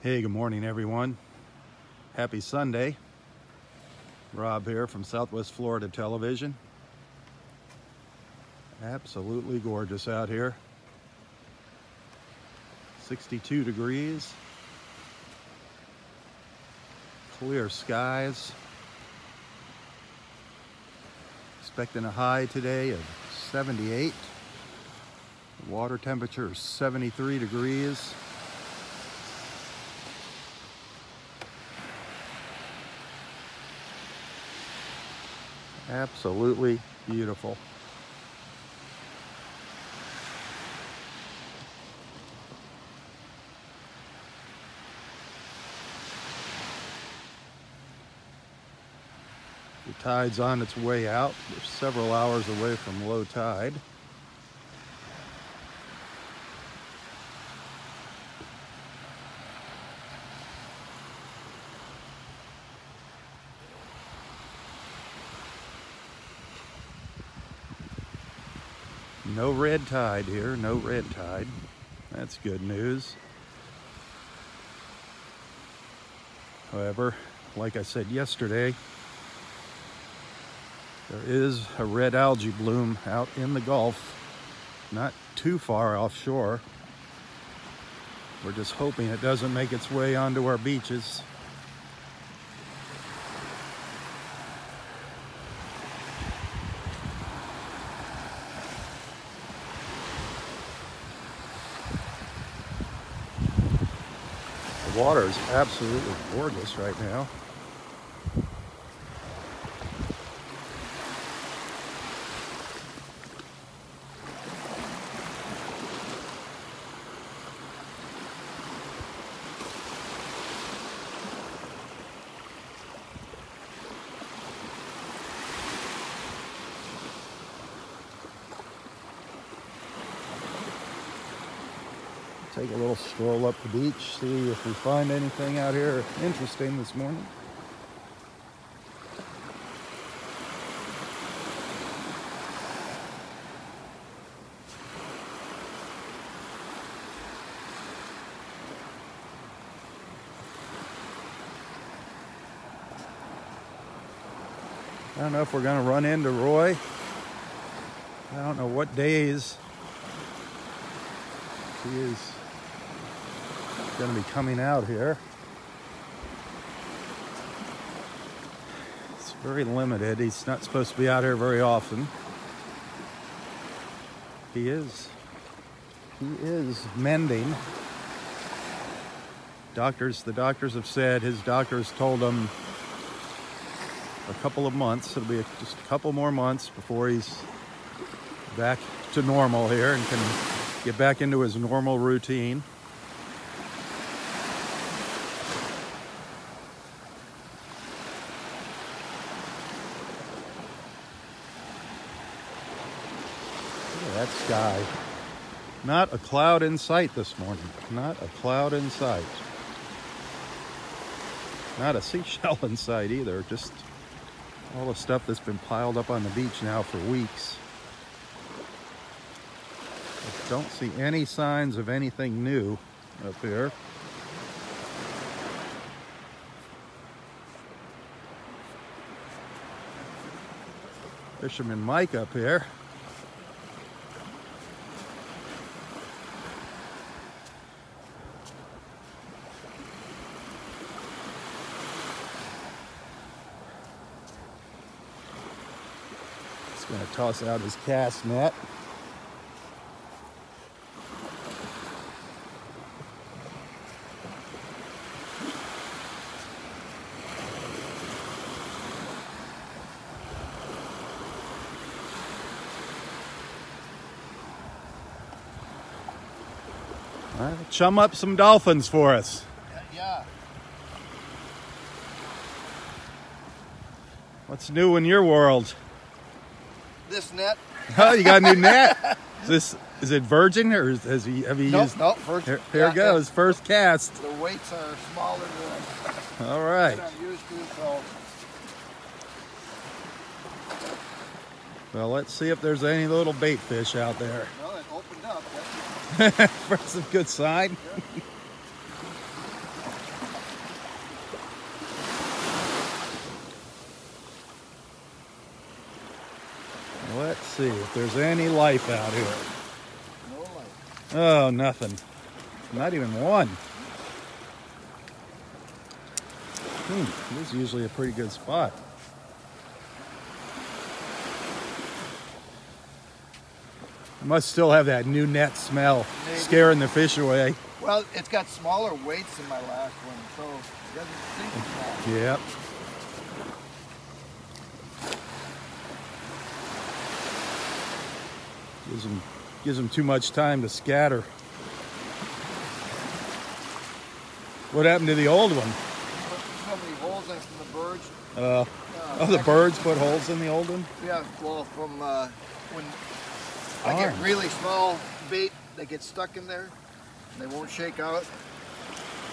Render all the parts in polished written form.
Hey, good morning everyone. Happy Sunday. Rob here from Southwest Florida Television. Absolutely gorgeous out here. 62 degrees. Clear skies. Expecting a high today of 78. The water temperature is 73 degrees. Absolutely beautiful. The tide's on its way out. We're several hours away from low tide. No red tide here, no red tide. That's good news. However, like I said yesterday, there is a red algae bloom out in the Gulf, not too far offshore. We're just hoping it doesn't make its way onto our beaches. The water is absolutely gorgeous right now. Take a little stroll up the beach, see if we find anything out here interesting this morning. I don't know if we're going to run into Roy. I don't know what days he is going to be coming out here. It's very limited. He's not supposed to be out here very often. He is mending. The doctors have said, his doctors told him a couple of months. It'll be just a couple more months before he's back to normal here and can get back into his normal routine. Look at that sky. Not a cloud in sight this morning. Not a cloud in sight. Not a seashell in sight either. Just all the stuff that's been piled up on the beach now for weeks. I don't see any signs of anything new up here. Fisherman Mike up here. He's going to toss out his cast net. All right, chum up some dolphins for us. Yeah. What's new in your world? This net. Oh, you got a new net? Is it virgin or have you used? Nope. First. Here it goes. First cast. The weights are smaller than All right. I'm used to, so. Well, let's see if there's any little bait fish out there. Well, it opened up. That's a good sign. see if there's any life out here. No light. Oh, nothing. Not even one. This is usually a pretty good spot. Must still have that new net smell, Maybe. scaring the fish away. Well, it's got smaller weights than my last one, so it doesn't sink as fast. Yep. Gives them too much time to scatter. What happened to the old one? So many holes in from the birds. Oh, the birds put holes in the old one? Yeah, well, from when I get really small bait, they get stuck in there, and they won't shake out.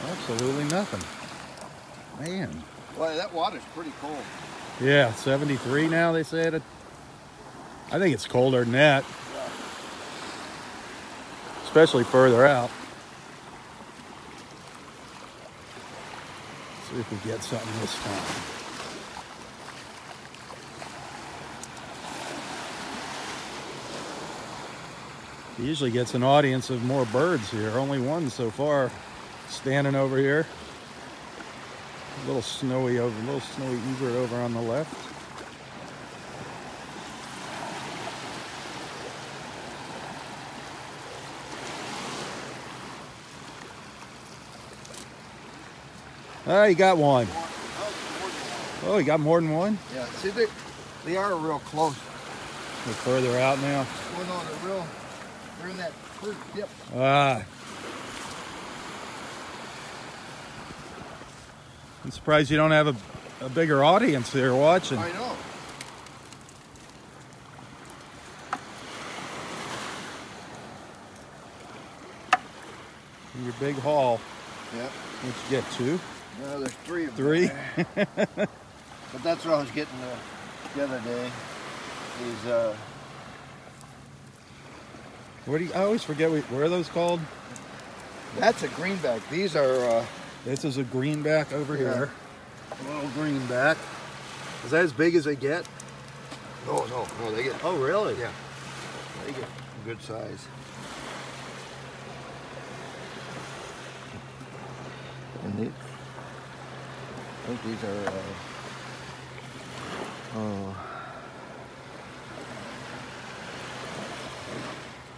Absolutely nothing. Man. Well, that water's pretty cold. Yeah, 73 now, they said. I think it's colder than that. Yeah. Especially further out. See if we get something this time. He usually gets an audience of more birds here. Only one so far standing over here. A little snowy egret over on the left. Oh, you got one. Oh, you got more than one? Yeah, see, they are real close. They're further out now. Well, no, they're in that first dip. Ah. I'm surprised you don't have a bigger audience here watching. I know. Your big haul. Yep. What'd you get, 2? No, there's 3 of them. 3? But that's what I was getting the other day. These, What do you? I always forget what are those called? that's a greenback. These are, This is a greenback over Yeah. here. A little greenback. Is that as big as they get? no, they get, Oh, really? yeah, they get good size. And these, I think these are,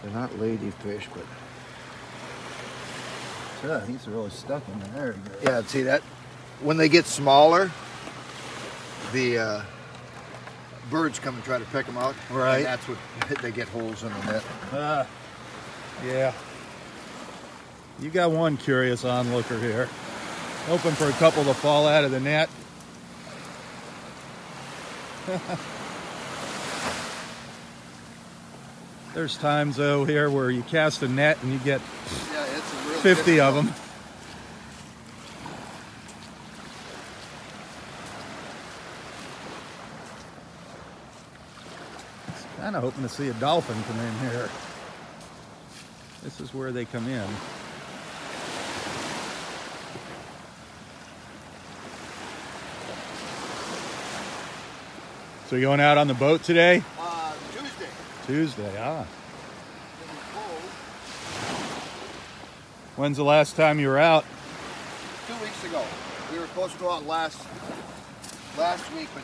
they're not ladyfish, but Yeah, he's really stuck in there. yeah, see that? When they get smaller, the birds come and try to pick them out. Right. And that's what they get holes in the net. Yeah. You got one curious onlooker here. Hoping for a couple to fall out of the net. There's times though here where you cast a net and you get Yeah, it's a real 50 of them. Kind of hoping to see a dolphin come in here. This is where they come in. So you going out on the boat today? Tuesday. Tuesday, ah. It was cold. When's the last time you were out? 2 weeks ago. We were supposed to go out last week, but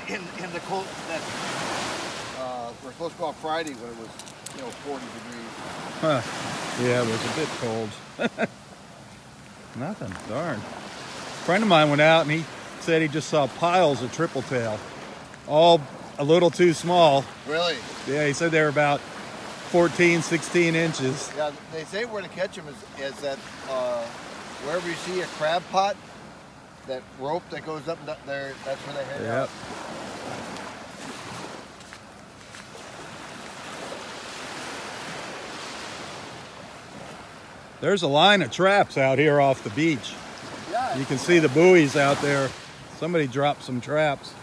in the cold, we're supposed to go out Friday when it was, 40 degrees. Huh. Yeah, it was a bit cold. Nothing, darn. A friend of mine went out and he said he just saw piles of triple tail. All a little too small. Really? Yeah, he said they were about 14, 16 inches. Yeah, they say where to catch them is that wherever you see a crab pot, that rope that goes up there, that's where they head Yep. out. There's a line of traps out here off the beach. Yeah. You can see the buoys out there. Somebody dropped some traps.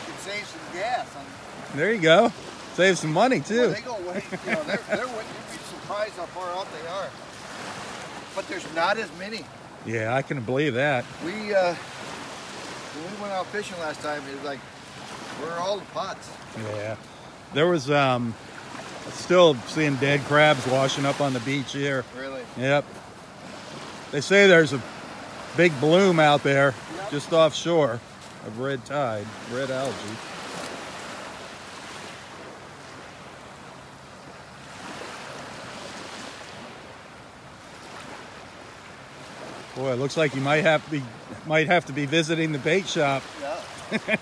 You can save some gas. There you go. Save some money too. Well, they go way, you'd be surprised how far out they are. But there's not as many. Yeah, I can believe that. When we went out fishing last time, it was like Where are all the pots? Yeah. There was, still seeing dead crabs washing up on the beach here. Really? Yep. They say there's a big bloom out there just offshore of red tide, red algae. Boy, it looks like you might have to be visiting the bait shop. Yeah.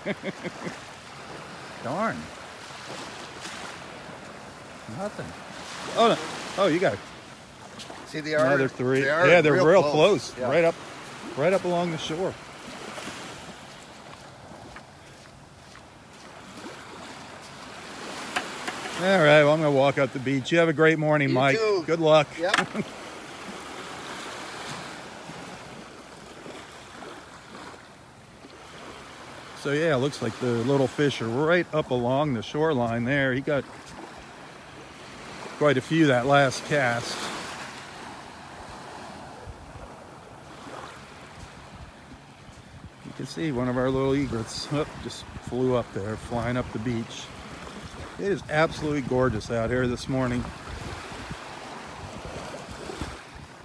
Darn. Nothing. Oh no. Oh, you got See, they are another three. They're real close. Yeah. Right up along the shore. All right, well, I'm gonna walk up the beach. You have a great morning, You Mike. too. Good luck. Yep. So yeah, it looks like the little fish are right up along the shoreline there. He got quite a few that last cast. You can see one of our little egrets just flew up there, flying up the beach. It is absolutely gorgeous out here this morning.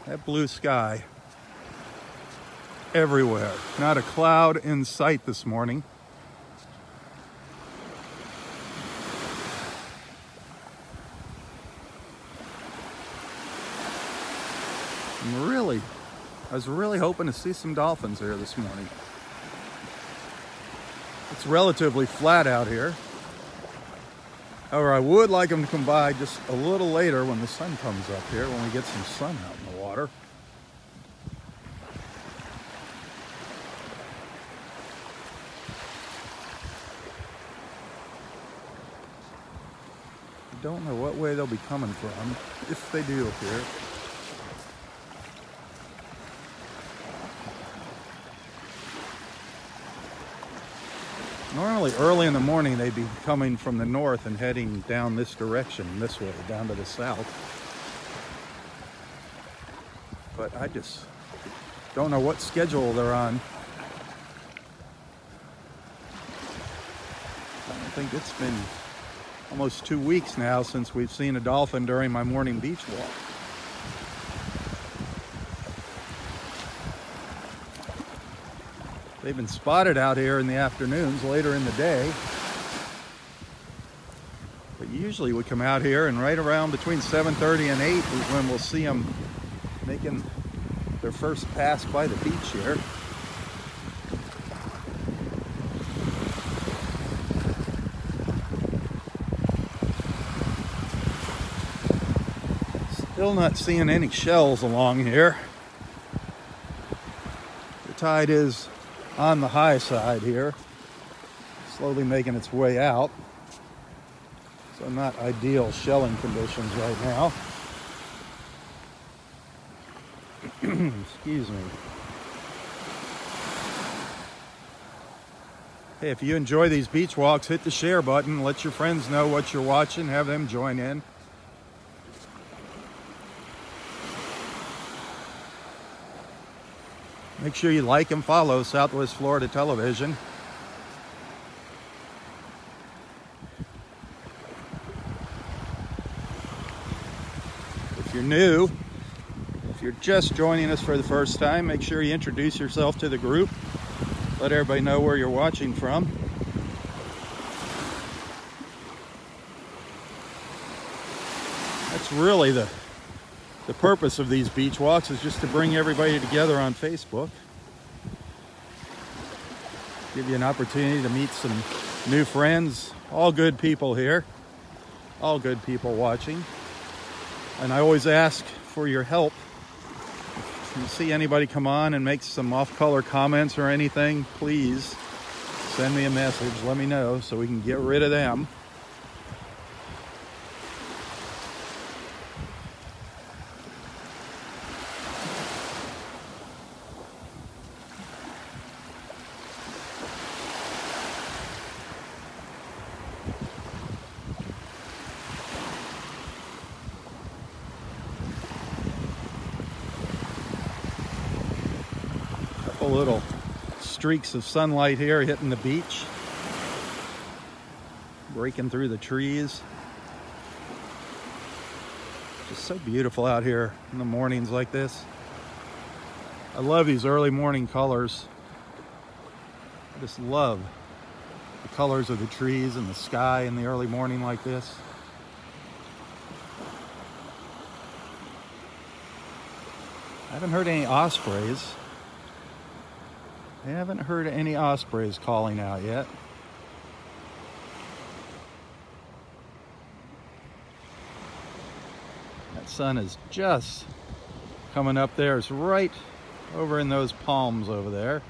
That blue sky everywhere. Not a cloud in sight this morning. I was really hoping to see some dolphins here this morning. It's relatively flat out here. However, I would like them to come by just a little later when the sun comes up here, when we get some sun out in the water. I don't know what way they'll be coming from, if they do appear. Normally early in the morning they'd be coming from the north and heading down this direction, this way, down to the south. But I just don't know what schedule they're on. I think it's been almost 2 weeks now since we've seen a dolphin during my morning beach walk. They've been spotted out here in the afternoons, later in the day. But usually we come out here and right around between 7:30 and 8 is when we'll see them making their first pass by the beach here. Still not seeing any shells along here. The tide is on the high side here, slowly making its way out. So not ideal shelling conditions right now. Excuse me. Hey, if you enjoy these beach walks, hit the share button. Let your friends know what you're watching. Have them join in. Make sure you like and follow Southwest Florida Television. If you're new, if you're just joining us for the first time, make sure you introduce yourself to the group. Let everybody know where you're watching from. That's really the purpose of these beach walks, is just to bring everybody together on Facebook. Give you an opportunity to meet some new friends. All good people here. All good people watching. And I always ask for your help. If you see anybody come on and make some off-color comments or anything, please send me a message. Let me know so we can get rid of them. Little streaks of sunlight here hitting the beach. breaking through the trees. Just so beautiful out here in the mornings like this. I love these early morning colors. I just love the colors of the trees and the sky in the early morning like this. I haven't heard any ospreys. I haven't heard any ospreys calling out yet. That sun is just coming up there. It's right over in those palms over there.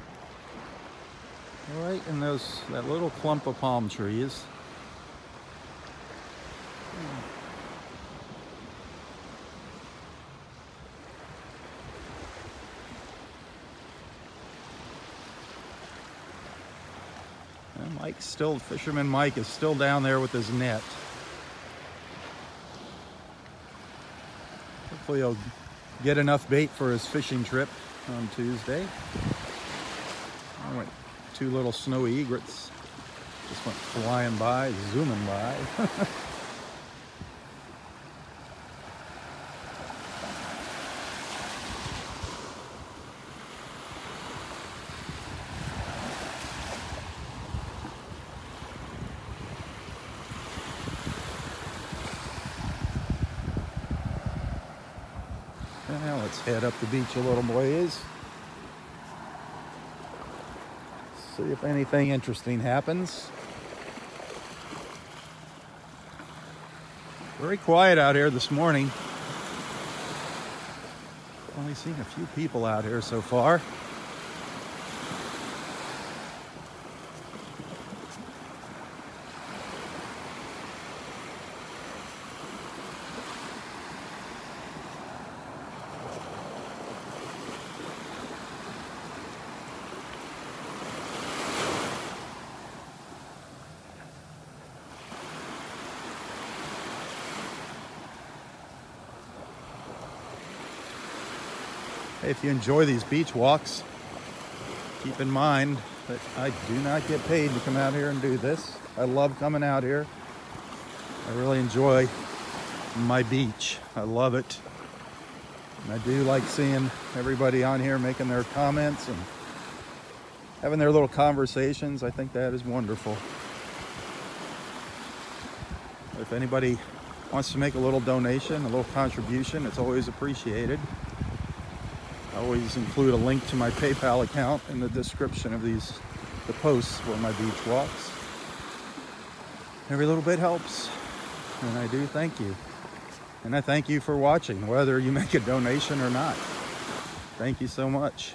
Right in that little clump of palm trees. And Fisherman Mike is still down there with his net. Hopefully he'll get enough bait for his fishing trip on Tuesday. I went 2 little snowy egrets. Just went flying by, zooming by. Now let's head up the beach a little ways. See if anything interesting happens. Very quiet out here this morning. Only seen a few people out here so far. Hey, if you enjoy these beach walks, keep in mind that I do not get paid to come out here and do this. I love coming out here. I really enjoy my beach. I love it. And I do like seeing everybody on here making their comments and having their little conversations. I think that is wonderful. If anybody wants to make a little donation, a little contribution, it's always appreciated. I always include a link to my PayPal account in the description of the posts for my beach walks. Every little bit helps, and I do thank you. And I thank you for watching, whether you make a donation or not. Thank you so much.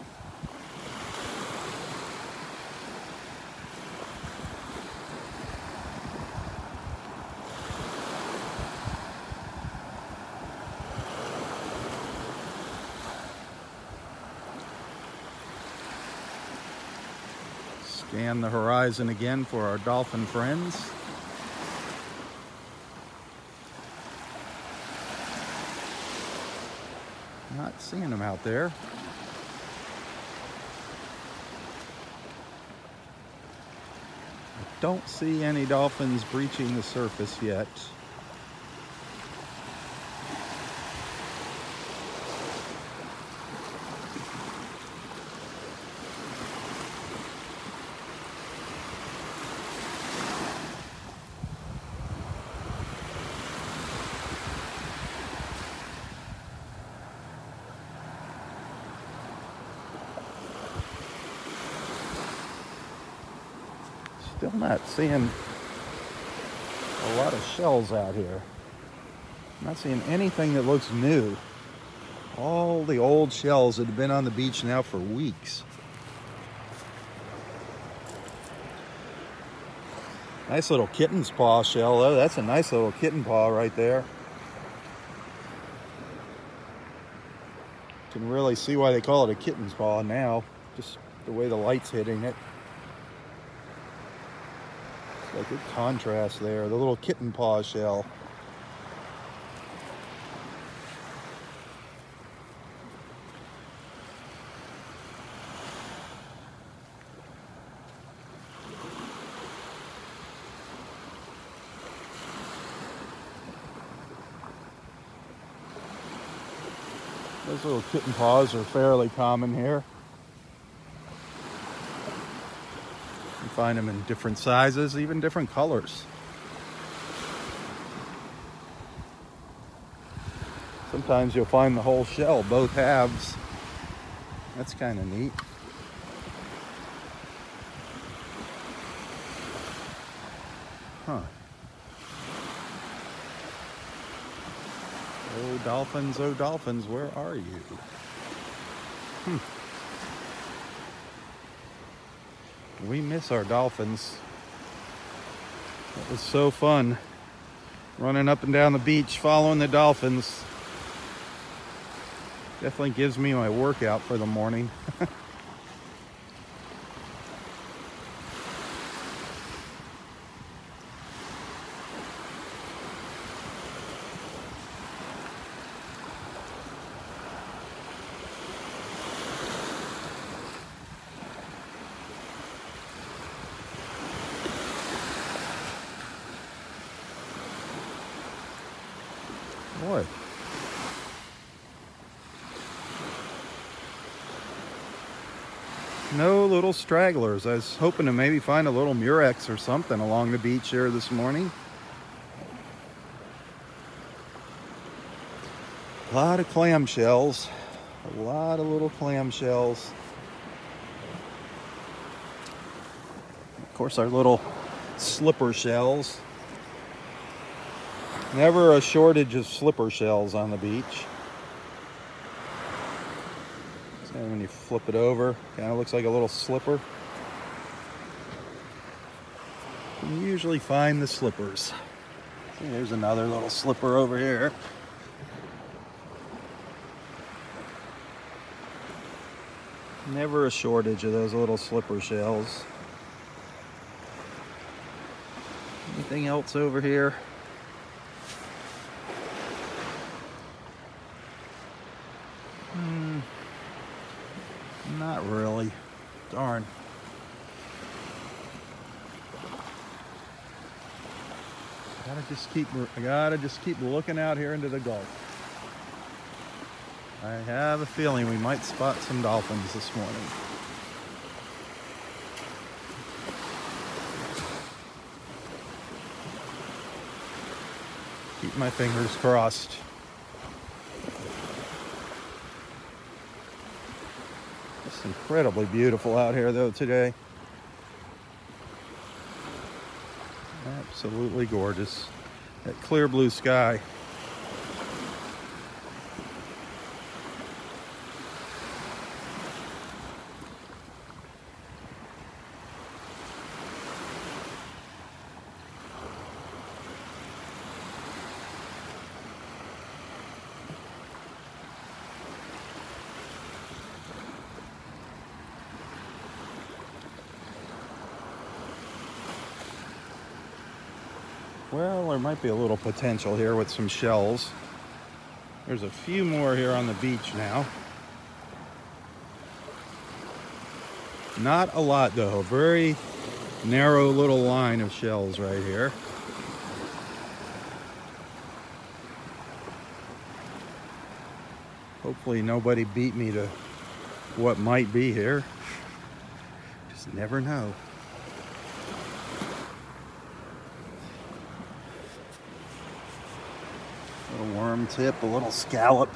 Scan the horizon again for our dolphin friends. Not seeing them out there. I don't see any dolphins breaching the surface yet. Still not seeing a lot of shells out here. Not seeing anything that looks new. All the old shells that have been on the beach now for weeks. Nice little kitten's paw shell though. That's a nice little kitten paw right there. Can really see why they call it a kitten's paw now. Just the way the light's hitting it. Like good contrast there, the little kitten paw shell. Those little kitten paws are fairly common here. You find them in different sizes, even different colors. Sometimes you'll find the whole shell, both halves. That's kind of neat. Huh. Oh, dolphins, where are you? We miss our dolphins. It was so fun running up and down the beach following the dolphins. Definitely gives me my workout for the morning. Boy. No little stragglers. I was hoping to maybe find a little murex or something along the beach here this morning. A lot of clamshells. A lot of little clamshells. Of course, our little slipper shells. Never a shortage of slipper shells on the beach. So when you flip it over, kind of looks like a little slipper. You usually find the slippers. See, there's another little slipper over here. Never a shortage of those little slipper shells. Anything else over here? Not really. Darn. I gotta just keep looking out here into the Gulf. I have a feeling we might spot some dolphins this morning. Keep my fingers crossed. It's incredibly beautiful out here though today. Absolutely gorgeous. That clear blue sky. Well, there might be a little potential here with some shells. There's a few more here on the beach now. Not a lot though, a very narrow little line of shells right here. Hopefully nobody beat me to what might be here. Just never know. A little worm tip, a little scallop.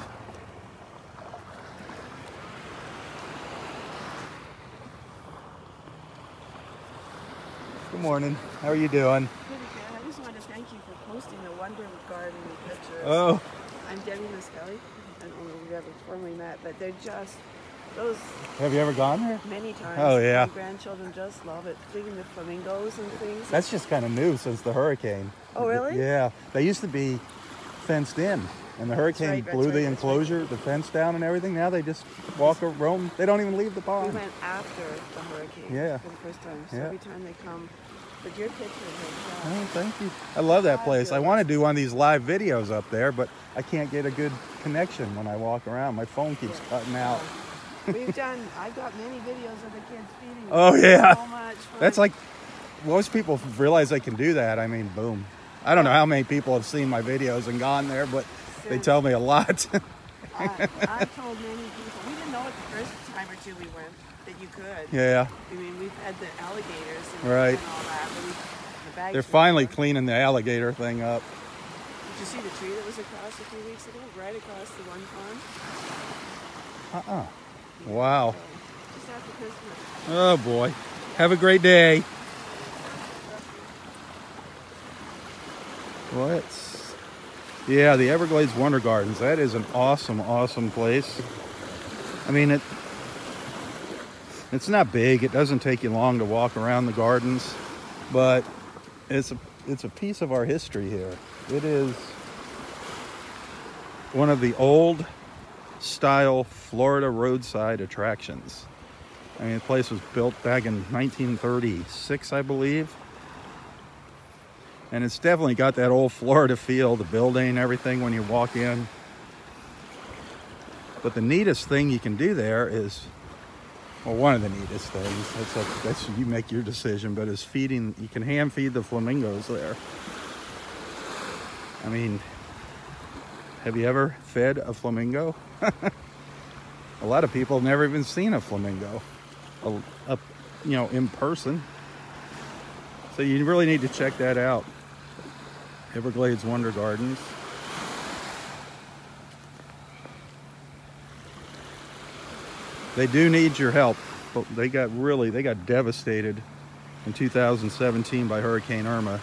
Good morning. How are you doing? Pretty good. I just want to thank you for posting the Wonder Garden pictures. Oh. I'm Debbie Muskelly. I don't know if we've ever formally met, but they're just those. Have you ever gone there? Many times. Oh, yeah. My grandchildren just love it. Digging the flamingos and things. That's just kind of new since the hurricane. Oh, really? Yeah. They used to be fenced in, and the hurricane blew the enclosure, the fence down and everything. Now they just walk or roam. They don't even leave the pond. We went after the hurricane for the first time. So every time they come, but your pictures are Oh, thank you. I love that place. I want to do one of these live videos up there, but I can't get a good connection when I walk around. My phone keeps cutting out. I've got many videos of the kids feeding. Oh, yeah. So much fun. That's like, most people realize they can do that. I mean, boom. I don't know how many people have seen my videos and gone there, but they tell me a lot. I've told many people. We didn't know it the first time or two we went that you could. Yeah. I mean, we've had the alligators and, Right. and all that, but the bags. They're finally cleaning the alligator thing up. Did you see the tree that was across a few weeks ago? Right across the one farm? Wow. So, just after Christmas. Oh boy. Have a great day. What? Yeah, the Everglades Wonder Gardens. That is an awesome, awesome place. I mean, it's not big. It doesn't take you long to walk around the gardens, but it's a piece of our history here. It is one of the old style Florida roadside attractions. I mean, the place was built back in 1936, I believe. And it's definitely got that old Florida feel, the building, everything when you walk in. But the neatest thing you can do there is, well, one of the neatest things, that's you make your decision, but is feeding, you can hand feed the flamingos there. I mean, have you ever fed a flamingo? A lot of people have never even seen a flamingo, in person. So you really need to check that out. Everglades Wonder Gardens. They do need your help, but they got devastated in 2017 by Hurricane Irma.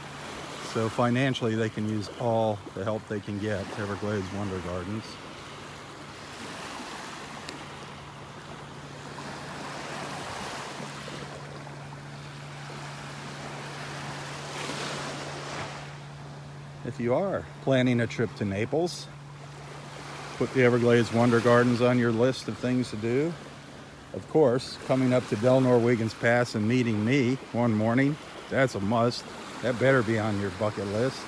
So financially, they can use all the help they can get. Everglades Wonder Gardens. If you are planning a trip to Naples, put the Everglades Wonder Gardens on your list of things to do. Of course, coming up to Delnor-Wiggins Pass and meeting me one morning, that's a must. That better be on your bucket list.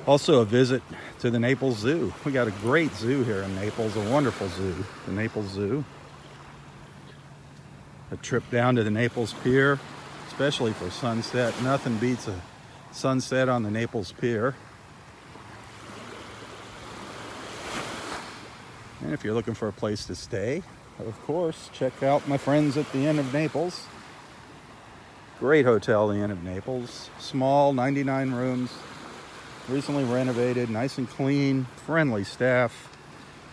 Also a visit to the Naples Zoo. We got a great zoo here in Naples, a wonderful zoo, the Naples Zoo. A trip down to the Naples Pier, especially for sunset. Nothing beats a sunset on the Naples Pier. And if you're looking for a place to stay, of course, check out my friends at the Inn of Naples. Great hotel, the Inn of Naples. Small, 99 rooms, recently renovated, nice and clean, friendly staff.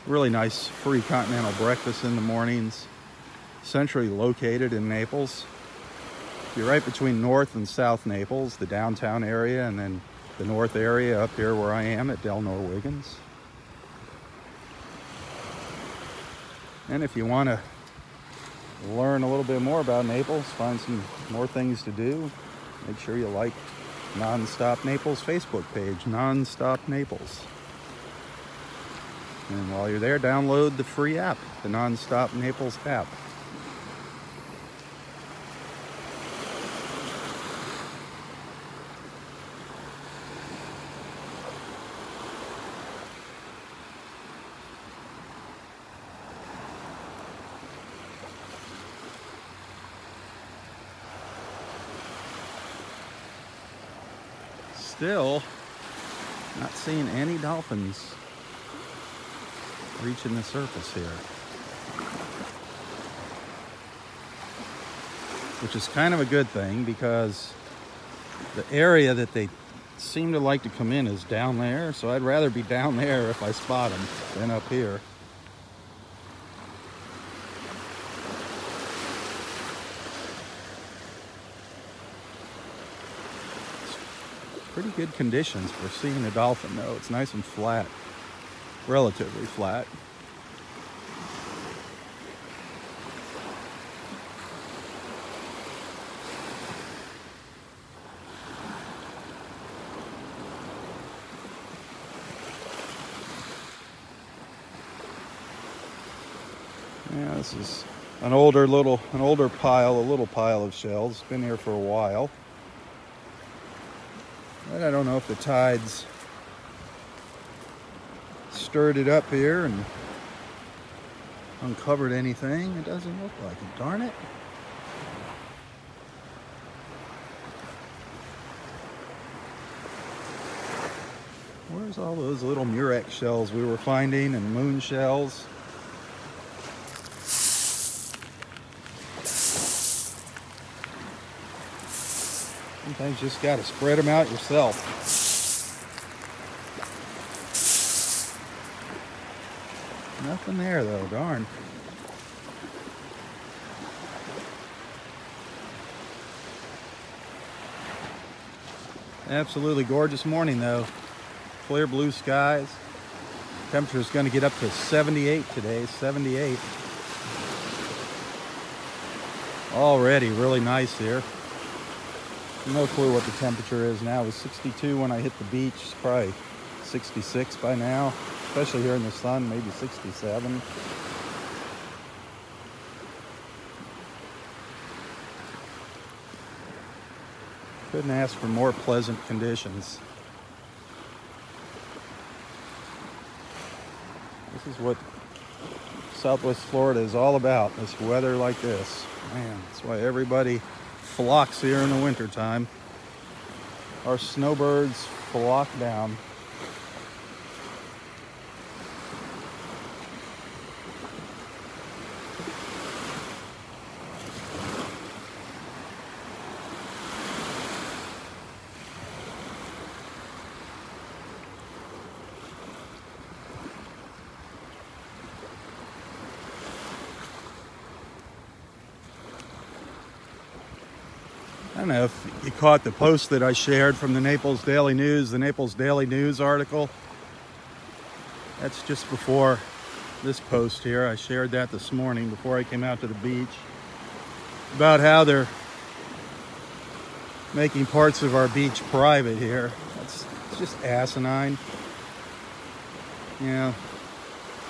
Really nice free continental breakfast in the mornings. Centrally located in Naples. You're right between North and South Naples, the downtown area, and then the north area up here where I am at Delnor-Wiggins. And if you want to learn a little bit more about Naples, find some more things to do, make sure you like Nonstop Naples Facebook page, Nonstop Naples. And while you're there, download the free app, the Nonstop Naples app. Still not seeing any dolphins reaching the surface here, which is kind of a good thing because the area that they seem to like to come in is down there, so I'd rather be down there if I spot them than up here. Pretty good conditions for seeing a dolphin though. It's nice and flat, relatively flat. Yeah, this is an older pile, a little pile of shells. It's been here for a while. But I don't know if the tides stirred it up here and uncovered anything. It doesn't look like it, darn it. Where There's all those little murex shells we were finding and moon shells. Sometimes you just got to spread them out yourself. Nothing there though, darn. Absolutely gorgeous morning though. Clear blue skies. Temperature is going to get up to 78 today, 78. Already really nice here. No clue what the temperature is now. It was 62 when I hit the beach. It's probably 66 by now, especially here in the sun, maybe 67. Couldn't ask for more pleasant conditions. This is what Southwest Florida is all about, this weather like this. Man, that's why everybody flocks here in the wintertime. Our snowbirds flock down. I don't know if you caught the post that I shared from the Naples Daily News, the Naples Daily News article. That's just before this post here. I shared that this morning before I came out to the beach about how they're making parts of our beach private here. It's just asinine. You know,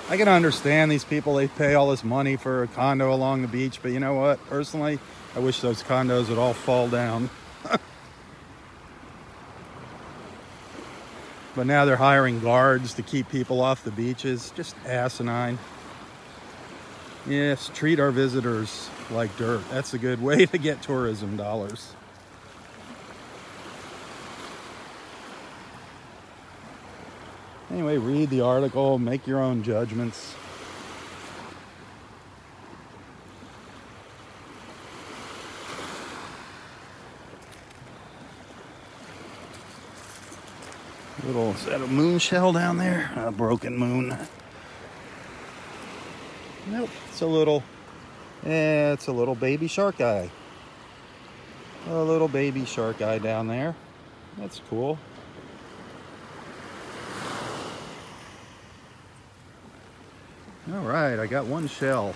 I can understand these people, they pay all this money for a condo along the beach, but you know what? Personally, I wish those condos would all fall down. But now they're hiring guards to keep people off the beaches. Just asinine. Yes, treat our visitors like dirt. That's a good way to get tourism dollars. Anyway, read the article, make your own judgments. Is that a moon shell down there? A broken moon. Nope, it's a little baby shark eye. A little baby shark eye down there. That's cool. All right, I got one shell.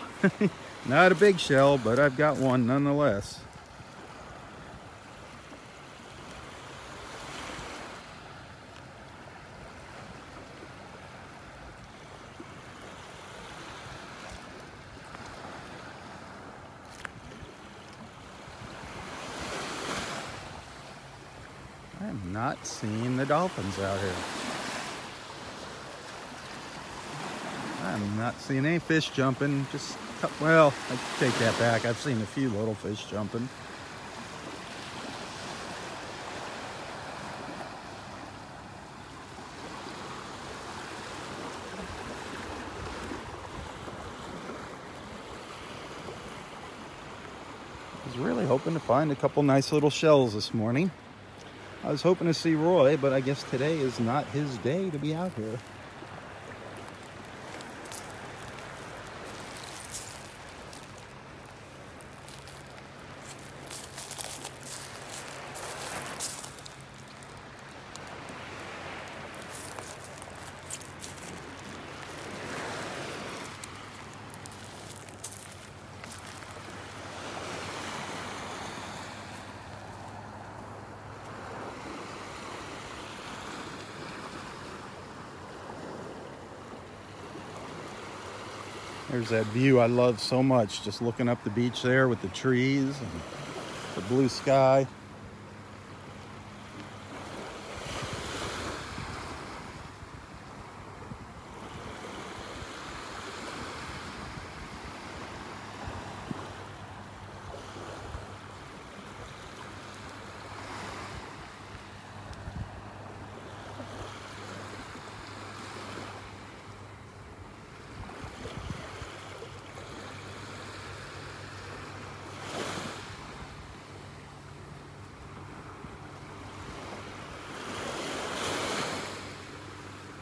Not a big shell, but I've got one nonetheless. I'm not seeing the dolphins out here. I'm not seeing any fish jumping. Well, I take that back. I've seen a few little fish jumping. I was really hoping to find a couple nice little shells this morning. I was hoping to see Roy, but I guess today is not his day to be out here. There's that view I love so much, just looking up the beach there with the trees and the blue sky.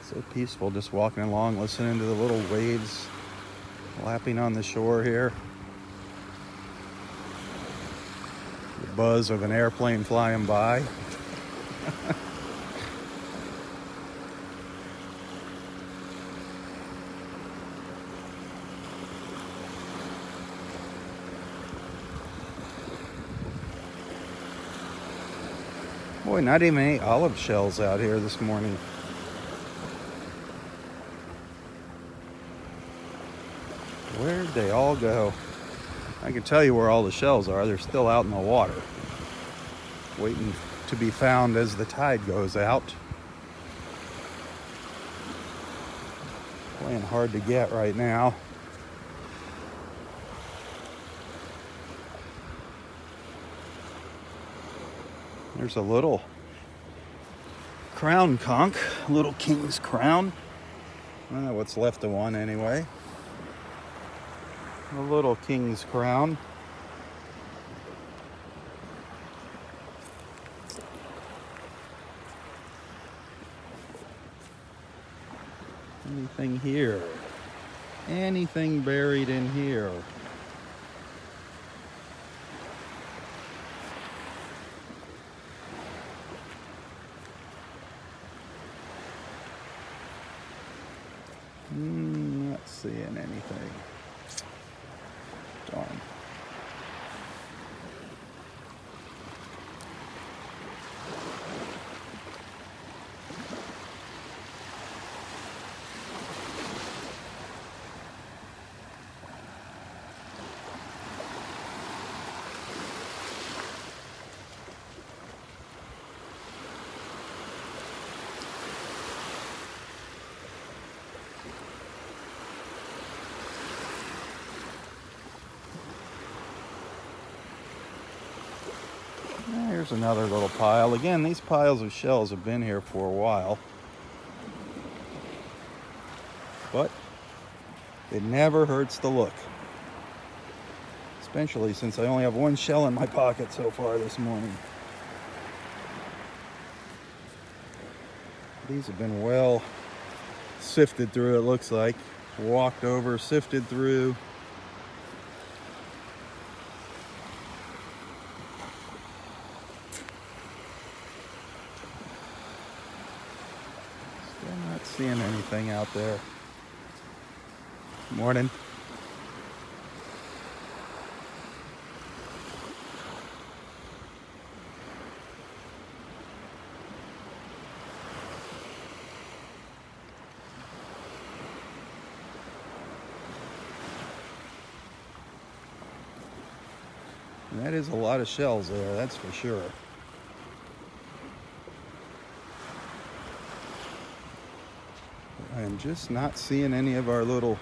So peaceful just walking along, listening to the little waves lapping on the shore here. The buzz of an airplane flying by. Boy, not even any olive shells out here this morning. Where'd they all go? I can tell you where all the shells are. They're still out in the water, waiting to be found as the tide goes out. Playing hard to get right now. There's a little crown conch, a little king's crown. What's left of one anyway. A little king's crown. Anything here? Anything buried in here? Not seeing anything. Darn. Here's another little pile. Again, these piles of shells have been here for a while, but it never hurts to look, especially since I only have one shell in my pocket so far this morning. These have been well sifted through, it looks like. Walked over, sifted through. Not seeing anything out there. Morning. And that is a lot of shells there, that's for sure. I am just not seeing any of our little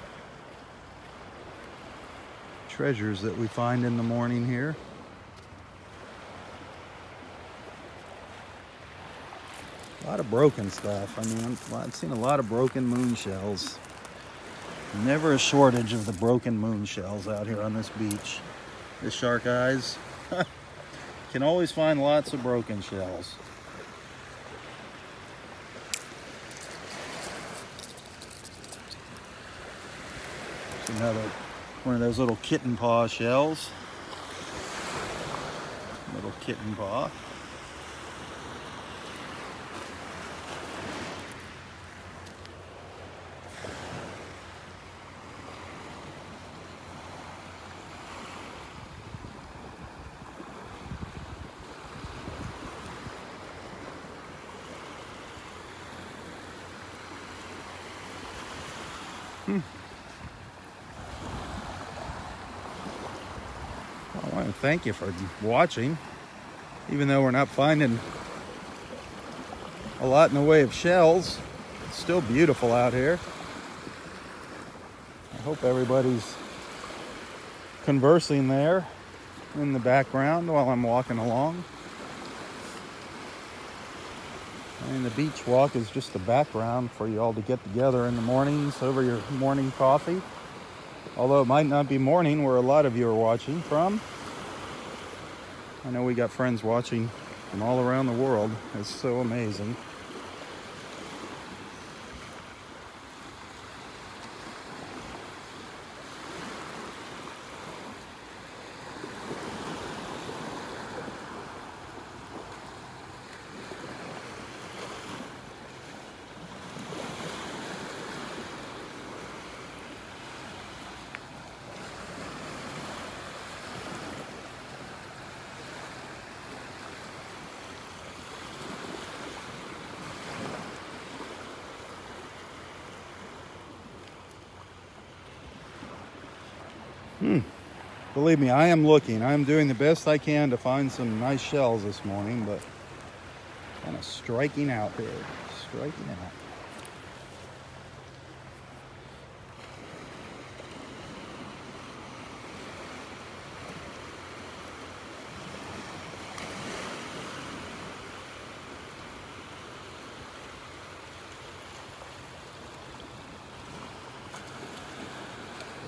treasures that we find in the morning here. A lot of broken stuff. I mean, I've seen a lot of broken moon shells. Never a shortage of the broken moon shells out here on this beach. The shark eyes can always find lots of broken shells. Another one of those little kitten paw shells. Little kitten paw. I want to thank you for watching. Even though we're not finding a lot in the way of shells, it's still beautiful out here. I hope everybody's conversing there in the background while I'm walking along. I mean, the beach walk is just the background for you all to get together in the mornings over your morning coffee. Although it might not be morning where a lot of you are watching from. I know we got friends watching from all around the world. It's so amazing. Believe me, I am looking. I am doing the best I can to find some nice shells this morning, but kind of striking out here. Striking out.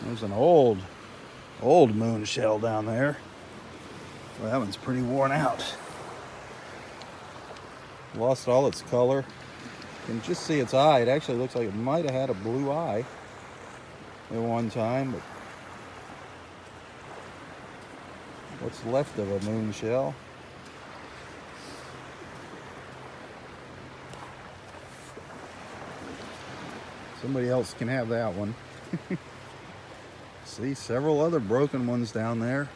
There's an old moon shell down there. Well, that one's pretty worn out. Lost all its color. You can just see its eye. It actually looks like it might have had a blue eye at one time, but what's left of a moon shell. Somebody else can have that one. See several other broken ones down there.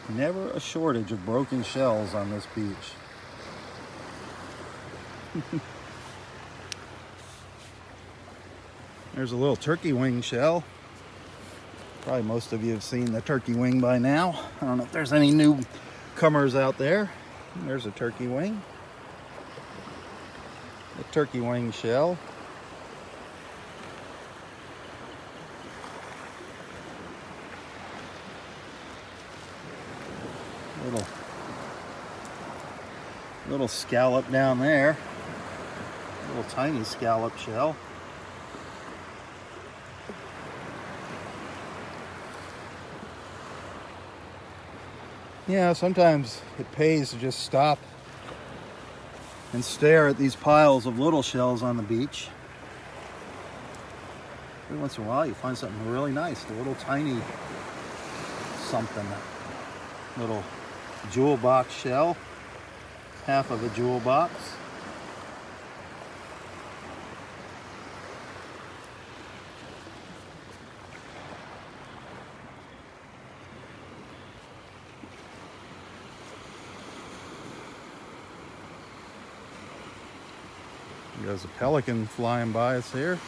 Never a shortage of broken shells on this beach. There's a little turkey wing shell. Probably most of you have seen the turkey wing by now. I don't know if there's any newcomers out there. There's a turkey wing. The turkey wing shell. Little scallop down there. Little tiny scallop shell. Yeah, sometimes it pays to just stop and stare at these piles of little shells on the beach. Every once in a while you find something really nice, a little tiny something. Little jewel box shell, half of a jewel box. There's a pelican flying by us here.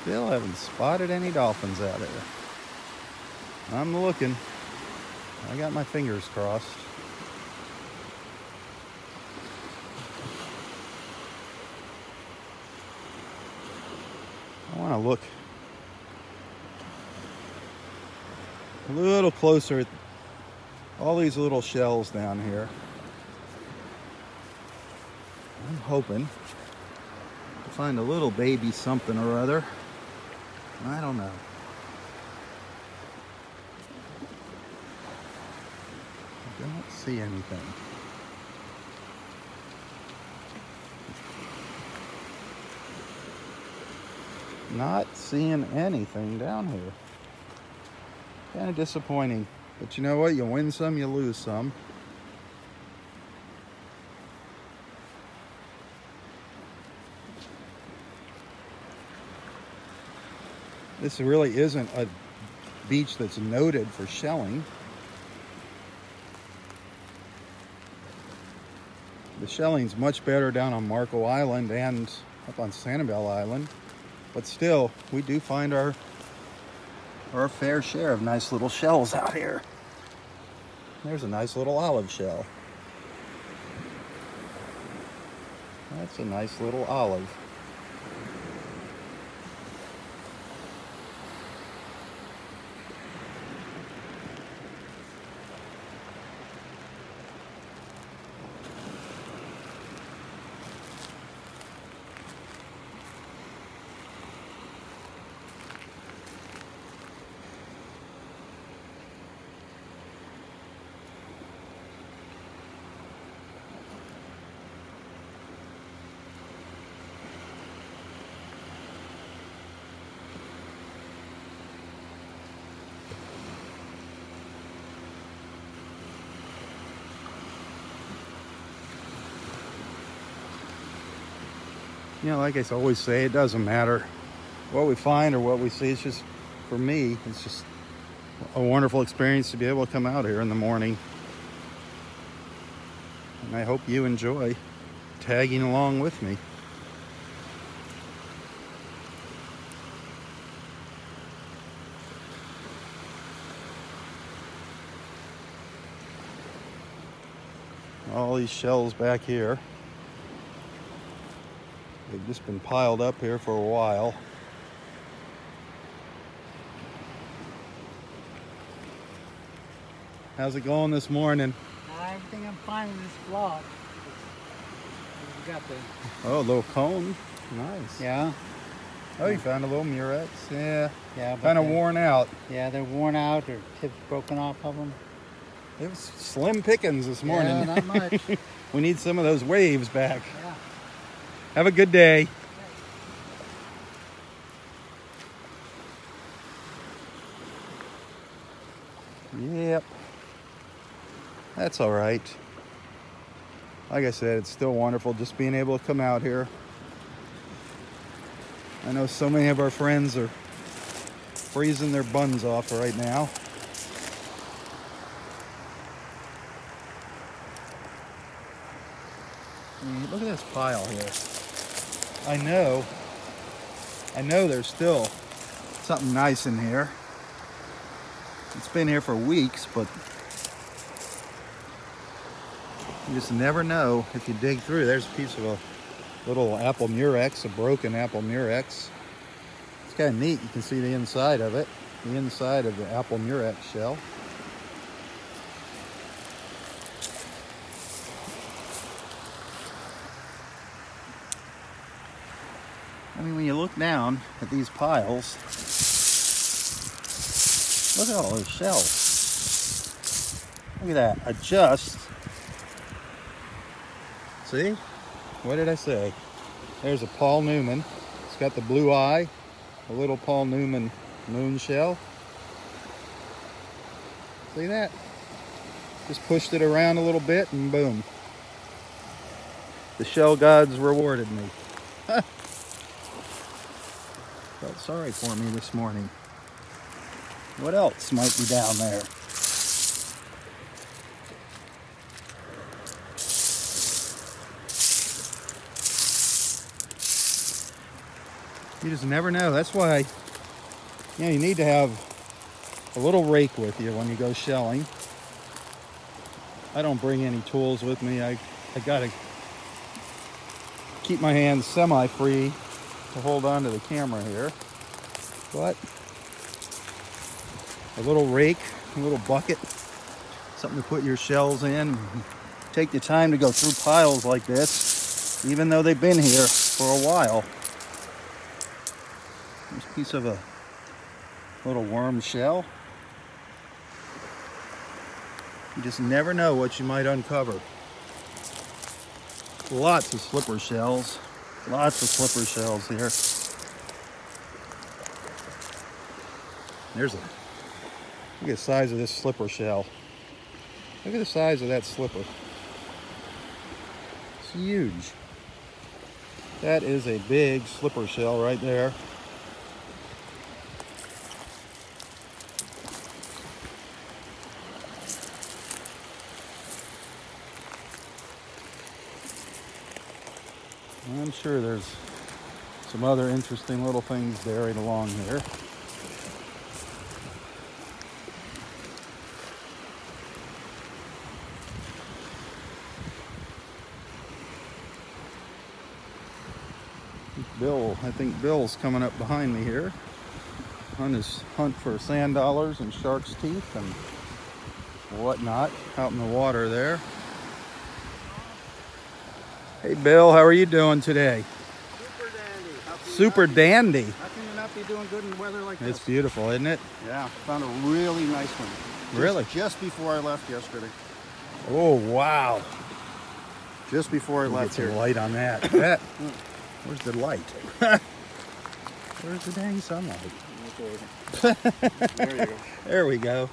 Still haven't spotted any dolphins out here. I'm looking. I got my fingers crossed. I want to look a little closer at all these little shells down here. I'm hoping to find a little baby something or other. I don't know. I don't see anything. Not seeing anything down here. Kind of disappointing. But you know what? You win some, you lose some. This really isn't a beach that's noted for shelling. The shelling's much better down on Marco Island and up on Sanibel Island. But still, we do find our fair share of nice little shells out here. There's a nice little olive shell. That's a nice little olive. You know, like I always say, it doesn't matter what we find or what we see. It's just, for me, it's just a wonderful experience to be able to come out here in the morning. And I hope you enjoy tagging along with me. All these shells back here, they've just been piled up here for a while. How's it going this morning? Everything I'm finding in this vlog. We got the... Oh, a little cone. Nice. Yeah. Oh, you found a little murex. Yeah. Yeah. Kind of worn out. Yeah, they're worn out. Their tips broken off of them. It was slim pickings this morning. Yeah, not much. We need some of those waves back. Yeah. Have a good day. Yep. That's all right. Like I said, it's still wonderful just being able to come out here. I know so many of our friends are freezing their buns off right now. Look at this pile here. I know there's still something nice in here. It's been here for weeks, but you just never know if you dig through. There's a piece of a little apple murex, a broken apple murex. It's kind of neat. You can see the inside of it, the inside of the apple murex shell. I mean, when you look down at these piles, look at all those shells. Look at that. See? What did I say? There's a Paul Newman. It's got the blue eye. A little Paul Newman moon shell. See that? Just pushed it around a little bit and boom. The shell gods rewarded me. Felt sorry for me this morning. What else might be down there? You just never know. That's why, you need to have a little rake with you when you go shelling. I don't bring any tools with me. I gotta keep my hands semi-free to hold on to the camera here. But a little rake, a little bucket, something to put your shells in. Take the time to go through piles like this, even though they've been here for a while. There's a piece of a little worm shell. You just never know what you might uncover. Lots of slipper shells. Lots of slipper shells here. Look at the size of this slipper shell. Look at the size of that slipper. It's huge. That is a big slipper shell right there. I'm sure there's some other interesting little things buried along here. I think Bill's coming up behind me here on his hunt for sand dollars and shark's teeth and whatnot out in the water there. Hey Bill, how are you doing today? Super dandy. Super dandy. How can you not be doing good in weather like this? It's beautiful, isn't it? Yeah, found a really nice one. Really? Just before I left yesterday. Oh, wow. Just before I left Get here. some light on that. Where's the light? Where's the dang sunlight? There you go. There we go.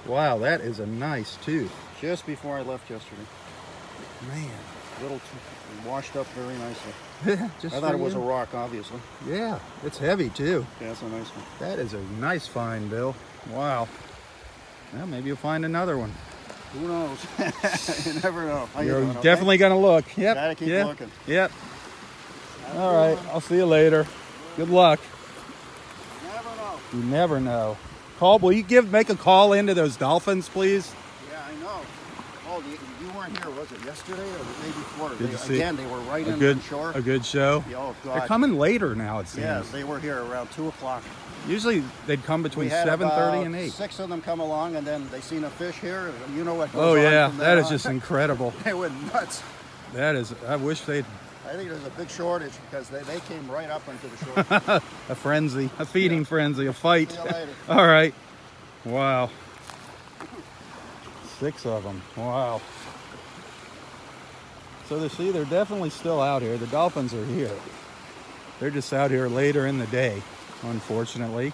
Wow, that is a nice tooth. Just before I left yesterday. Man. Little washed up very nicely. Yeah, just I thought for it was a you. rock, obviously. Yeah, it's heavy too. Yeah, it's a nice one. That is a nice find, Bill. Wow. Well, maybe you'll find another one. Who knows? You never know. How you You're doing, okay? definitely gonna look. Yep. Gotta keep yep. looking. Yep. All right. I'll see you later. Good luck. Never know. You never know. Call. Will you make a call into those dolphins, please? Yeah, I know. Oh, you weren't here, was it yesterday or the day before? Good to see. Again, they were right in good on shore. A good show. Yeah, oh, They're God. coming later now, it seems. Yeah, they were here around 2 o'clock. Usually they'd come between We had 7:30 and 8. 6 of them come along, and then they seen a fish here. You know what goes Oh on yeah, from that then is on. just incredible. They went nuts. That is. I wish they'd I think there's a big shortage because they came right up into the shore. a frenzy, a feeding frenzy, a fight. See you later. All right. Wow. 6 of them. Wow. So they're definitely still out here. The dolphins are here. They're just out here later in the day, unfortunately.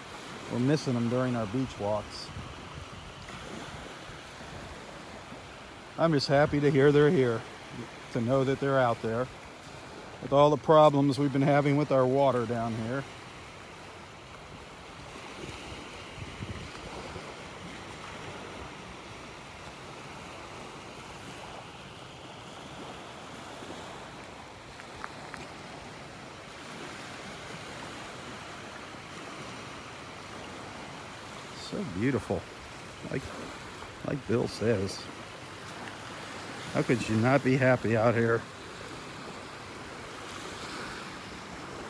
We're missing them during our beach walks. I'm just happy to hear they're here, to know that they're out there. With all the problems we've been having with our water down here. So beautiful, like Bill says. How could you not be happy out here?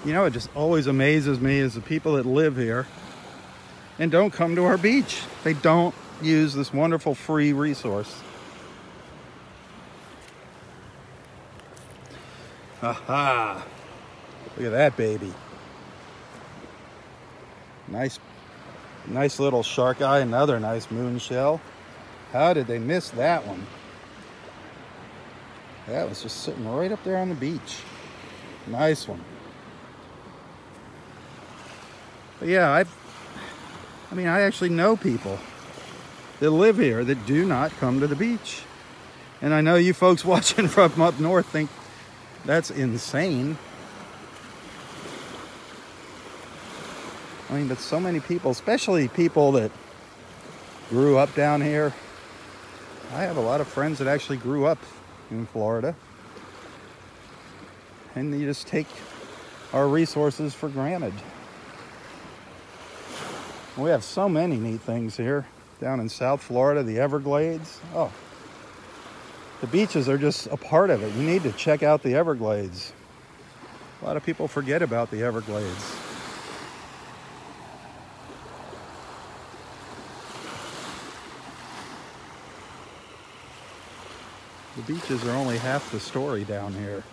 You know, it just always amazes me is the people that live here and don't come to our beach. They don't use this wonderful free resource. Aha! Look at that baby. Nice little shark eye, another nice moon shell. How did they miss that one? That was just sitting right up there on the beach. Nice one. But yeah, I actually know people that live here that do not come to the beach. And I know you folks watching from up north think that's insane. I mean, but so many people, especially people that grew up down here. I have a lot of friends that actually grew up in Florida. And you just take our resources for granted. We have so many neat things here down in South Florida, the Everglades. Oh, the beaches are just a part of it. You need to check out the Everglades. A lot of people forget about the Everglades. The beaches are only half the story down here.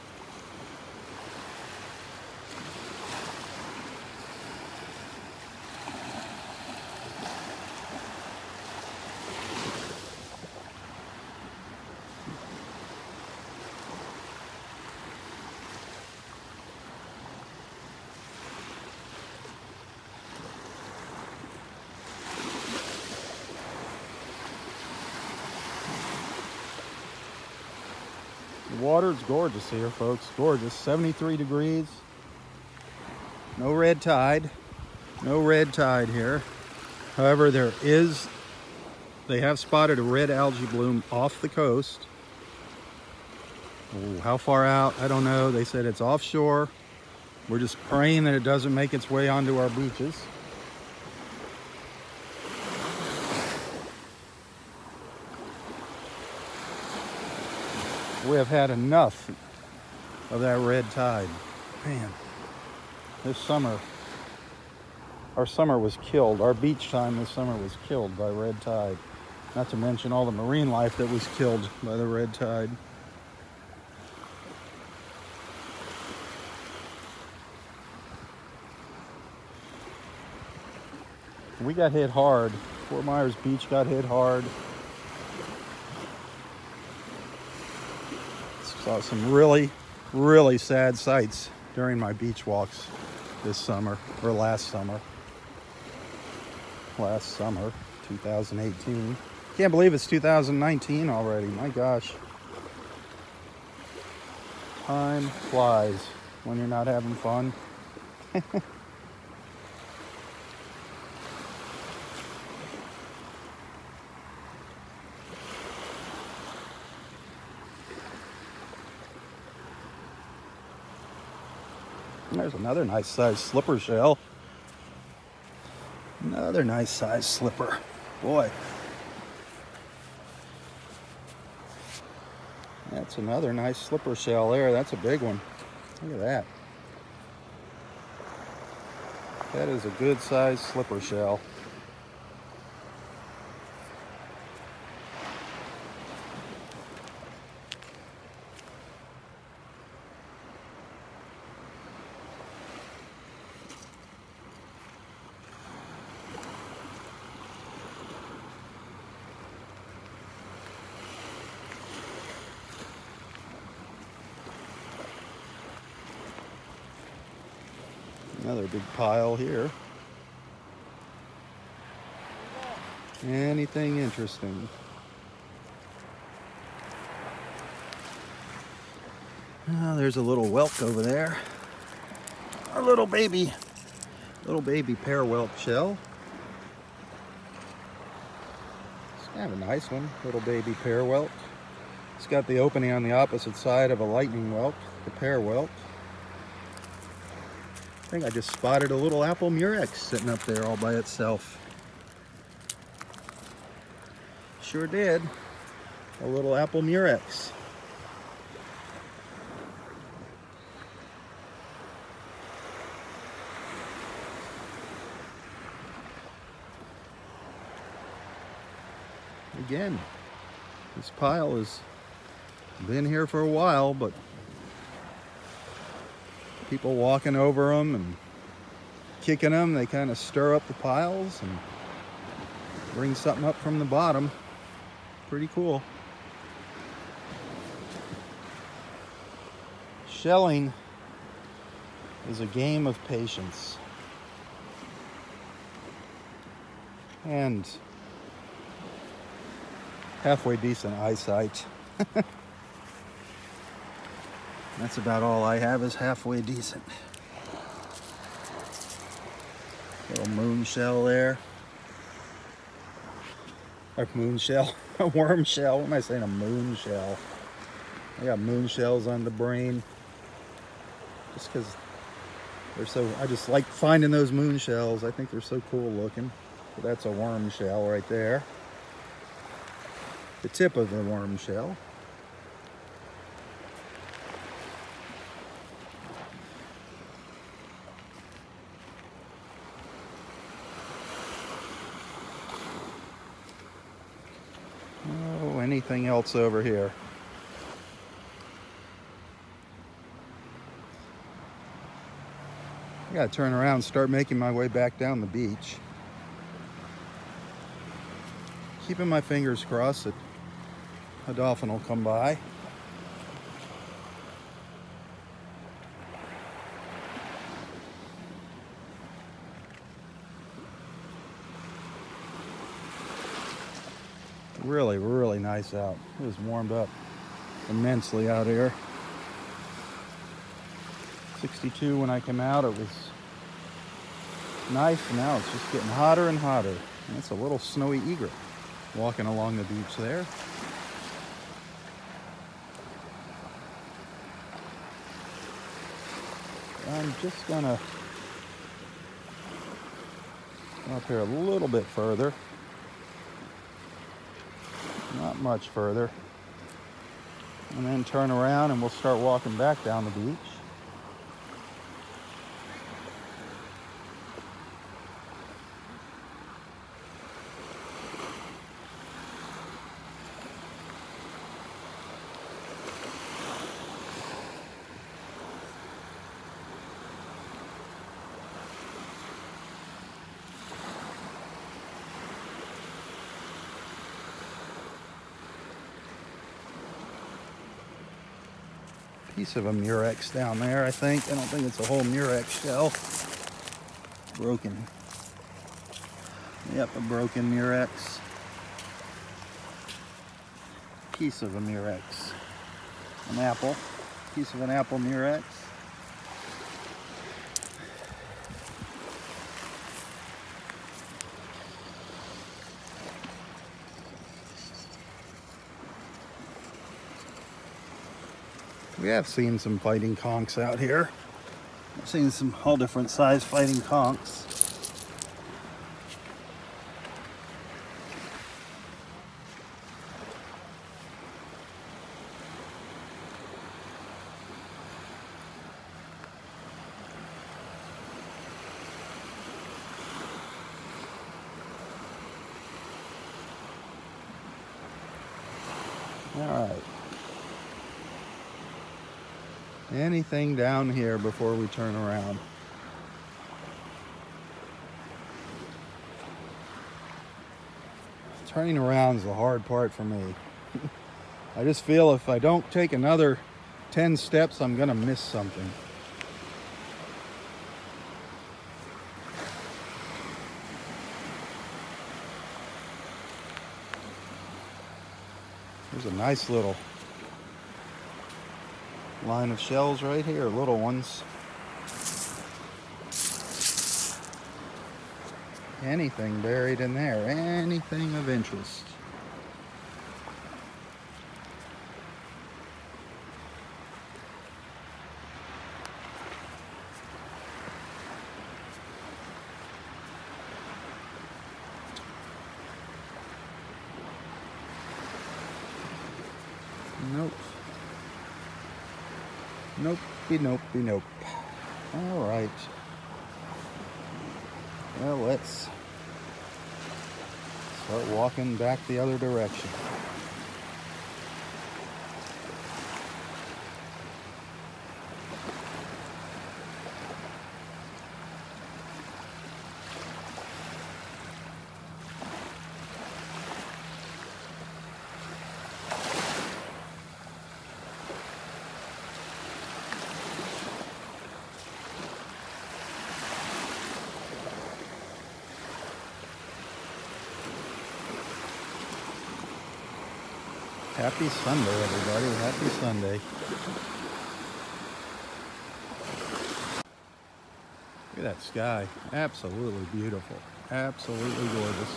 The water's gorgeous here, folks. Gorgeous. 73 degrees. No red tide. No red tide here. However, they have spotted a red algae bloom off the coast. Oh, how far out? I don't know. They said it's offshore. We're just praying that it doesn't make its way onto our beaches. We have had enough of that red tide. Man, this summer, our summer was killed. Our beach time this summer was killed by red tide. Not to mention all the marine life that was killed by the red tide. We got hit hard. Fort Myers Beach got hit hard. Saw some really, really sad sights during my beach walks this summer, or last summer. Last summer, 2018. Can't believe it's 2019 already, my gosh. Time flies when you're not having fun. There's another nice sized slipper shell. Another nice sized slipper. Boy. That's another nice slipper shell there. That's a big one. Look at that. That is a good sized slipper shell. Another big pile here. Anything interesting? Oh, there's a little whelk over there. A little baby pear whelk shell. It's kind of a nice one, little baby pear whelk. It's got the opening on the opposite side of a lightning whelk, the pear whelk. I think I just spotted a little apple murex sitting up there all by itself. Sure did. A little apple murex. Again, this pile has been here for a while, but people walking over them and kicking them, they kind of stir up the piles and bring something up from the bottom. Pretty cool. Shelling is a game of patience and halfway decent eyesight. That's about all I have is halfway decent. Little moon shell there. A moon shell, a worm shell. What am I saying? A moon shell. I got moon shells on the brain. Just because they're so, I just like finding those moon shells. I think they're so cool looking. So that's a worm shell right there. The tip of the worm shell. Oh, anything else over here? I gotta turn around and start making my way back down the beach. Keeping my fingers crossed that a dolphin will come by. Really, really nice out. It was warmed up immensely out here. 62 when I came out. It was nice. Now it's just getting hotter and hotter. And that's a little snowy egret walking along the beach there. I'm just gonna come up here a little bit further. Not much further. And then turn around and we'll start walking back down the beach. Piece of a murex down there, I think. I don't think it's a whole murex shell. Broken. Yep, a broken murex. Piece of a murex. An apple. Piece of an apple murex. We have seen some fighting conchs out here. I've seen some all different size fighting conchs. All right. Anything down here before we turn around? Turning around is the hard part for me. I just feel if I don't take another 10 steps, I'm gonna miss something. There's a nice little line of shells right here, little ones. Anything buried in there, anything of interest. Nope. Nope. All right. Well, let's start walking back the other direction. Happy Sunday, everybody. Happy Sunday. Look at that sky. Absolutely beautiful. Absolutely gorgeous.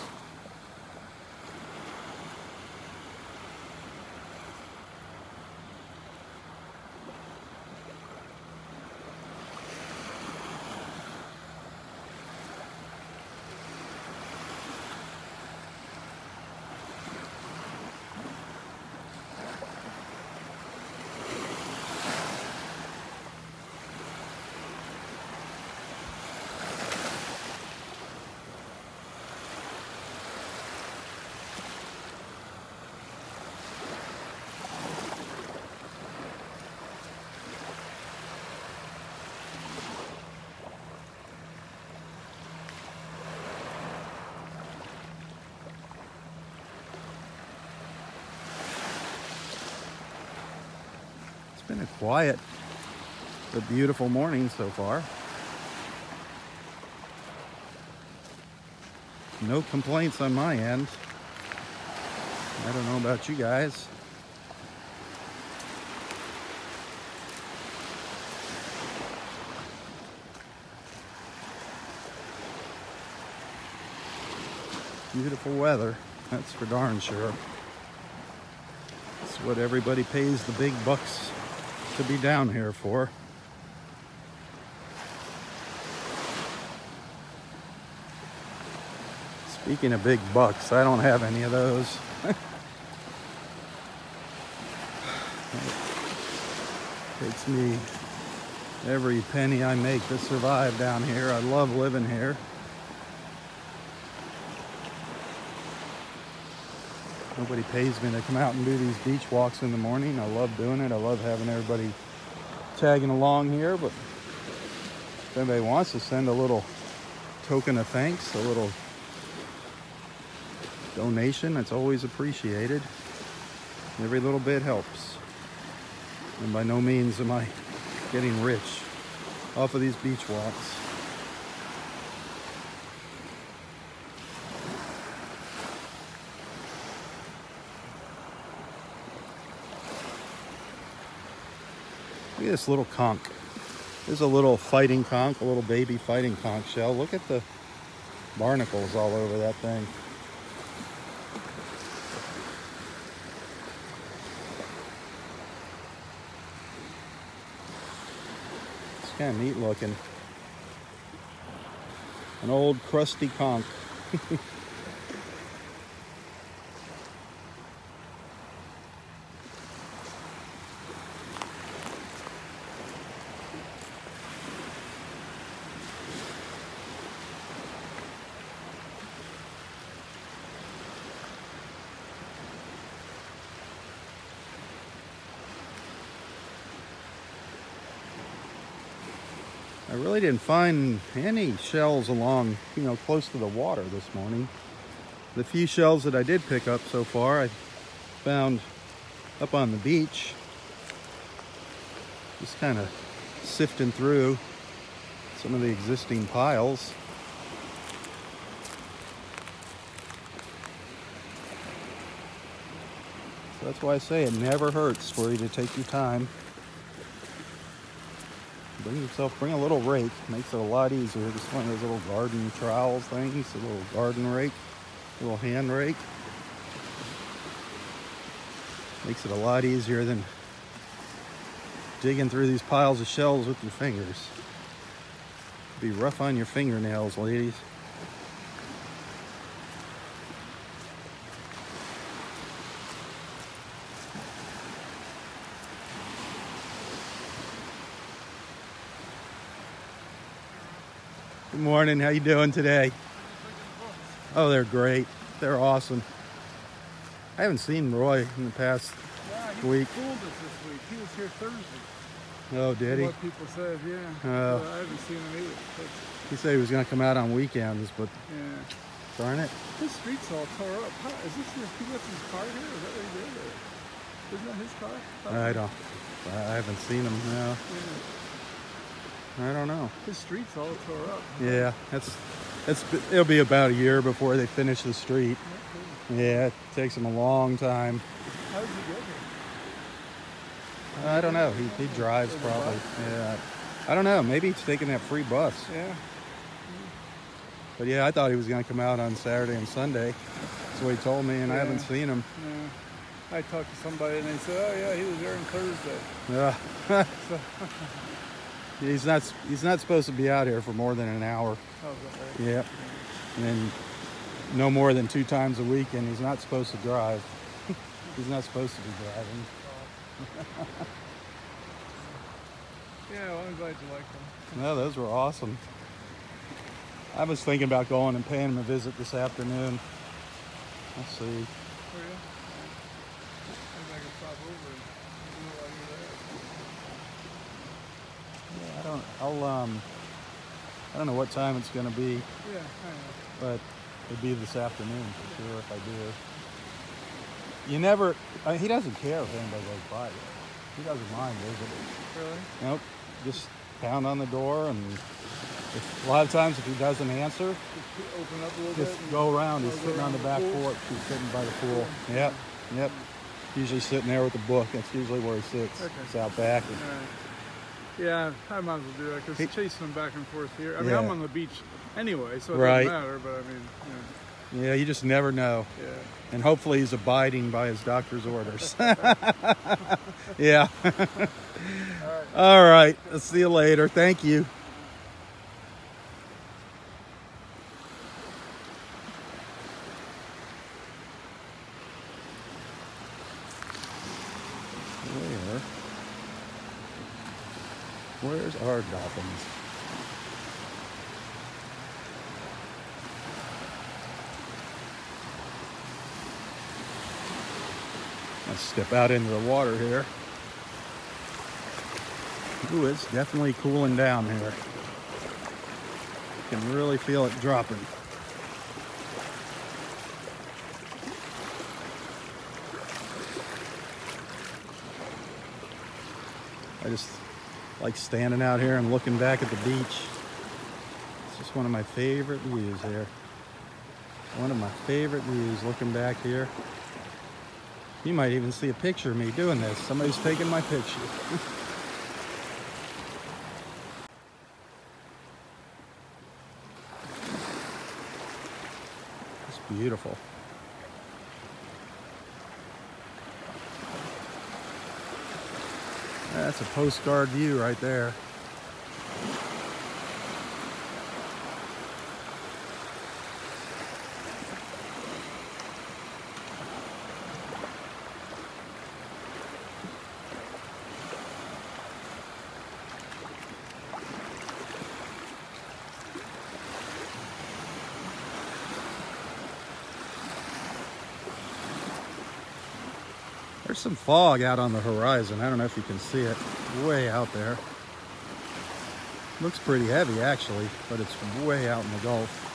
It's been a quiet but beautiful morning so far. No complaints on my end. I don't know about you guys. Beautiful weather, that's for darn sure. It's what everybody pays the big bucks to be down here for. Speaking of big bucks, I don't have any of those. It takes me every penny I make to survive down here. I love living here. Nobody pays me to come out and do these beach walks in the morning. I love doing it. I love having everybody tagging along here. But if anybody wants to send a little token of thanks, a little donation, it's always appreciated. Every little bit helps. And by no means am I getting rich off of these beach walks. Look at this little conch. There's a little fighting conch, a little baby fighting conch shell. Look at the barnacles all over that thing. It's kind of neat looking. An old crusty conch. I really didn't find any shells along, close to the water this morning. The few shells that I did pick up so far, I found up on the beach. Just kind of sifting through some of the existing piles. So that's why I say it never hurts for you to take your time. Bring a little rake, makes it a lot easier. Just one of those little garden trowels things, a little garden rake, a little hand rake. Makes it a lot easier than digging through these piles of shells with your fingers. Be rough on your fingernails, ladies. Good morning, how you doing today? Oh, they're great. They're awesome. I haven't seen Roy in the past week. He fooled us this week. He was here Thursday. Oh, did he? What people said, yeah. I haven't seen him either. He said he was going to come out on weekends, but Yeah. darn it. His street's all tore up. Is this he left his car here? Is that what he did? Or isn't that his car? I haven't seen him now. Yeah. I don't know. His street's all tore up. Yeah, it'll be about a year before they finish the street. Okay. Yeah, it takes them a long time. How did you get here? I don't know. He drives probably. Yeah. I don't know. Maybe he's taking that free bus. Yeah. But yeah, I thought he was going to come out on Saturday and Sunday. That's what he told me, and I haven't seen him. Yeah. I talked to somebody, and they said, "Oh yeah, he was there on Thursday." Yeah. So, He's not supposed to be out here for more than an hour. oh, right? Yeah. And then no more than 2 times a week, and he's not supposed to drive. He's not supposed to be driving. Yeah, well, I'm glad you liked them. No, those were awesome. I was thinking about going and paying him a visit this afternoon. Let's see. Were you? Maybe I can stop over and do it while you're there. Yeah, I don't know what time it's going to be, Yeah, I know. but it'll be this afternoon for sure if I do. He doesn't care if anybody goes by. He doesn't mind visiting. Really? Nope. Just pound on the door, and a lot of times if he doesn't answer, Just open up a little just bit. go around. He's go sitting on around the the back pool. porch. He's sitting by the pool. Yep. Usually sitting there with a book. That's usually where he sits. Okay. It's out back. All right. Yeah, I might as well do that because chasing them back and forth here. I mean, Yeah. I'm on the beach anyway, so it Right. doesn't matter. But I mean, Yeah, you just never know. yeah. And hopefully he's abiding by his doctor's orders. Yeah. All right. I'll see you later. Thank you. Where's our dolphins? Let's step out into the water here. Ooh, it's definitely cooling down here. You can really feel it dropping. I just like standing out here and looking back at the beach. It's just one of my favorite views here. One of my favorite views, looking back here. You might even see a picture of me doing this. Somebody's taking my picture. beautiful. That's a postcard view right there. There's some fog out on the horizon. I don't know if you can see it way out there. Looks pretty heavy actually, but it's way out in the Gulf.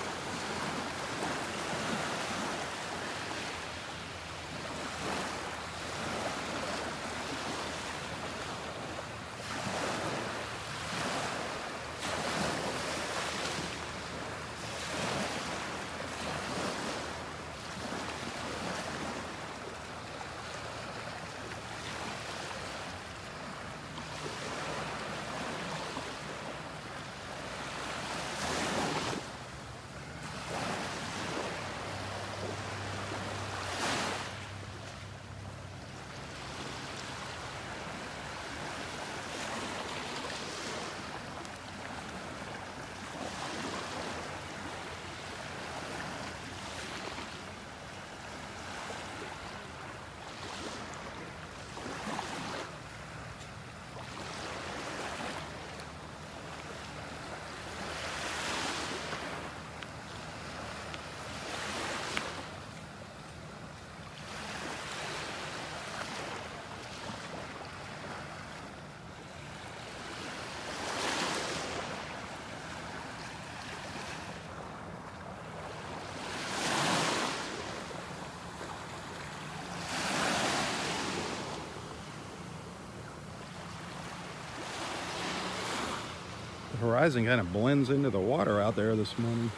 The horizon kind of blends into the water out there this morning.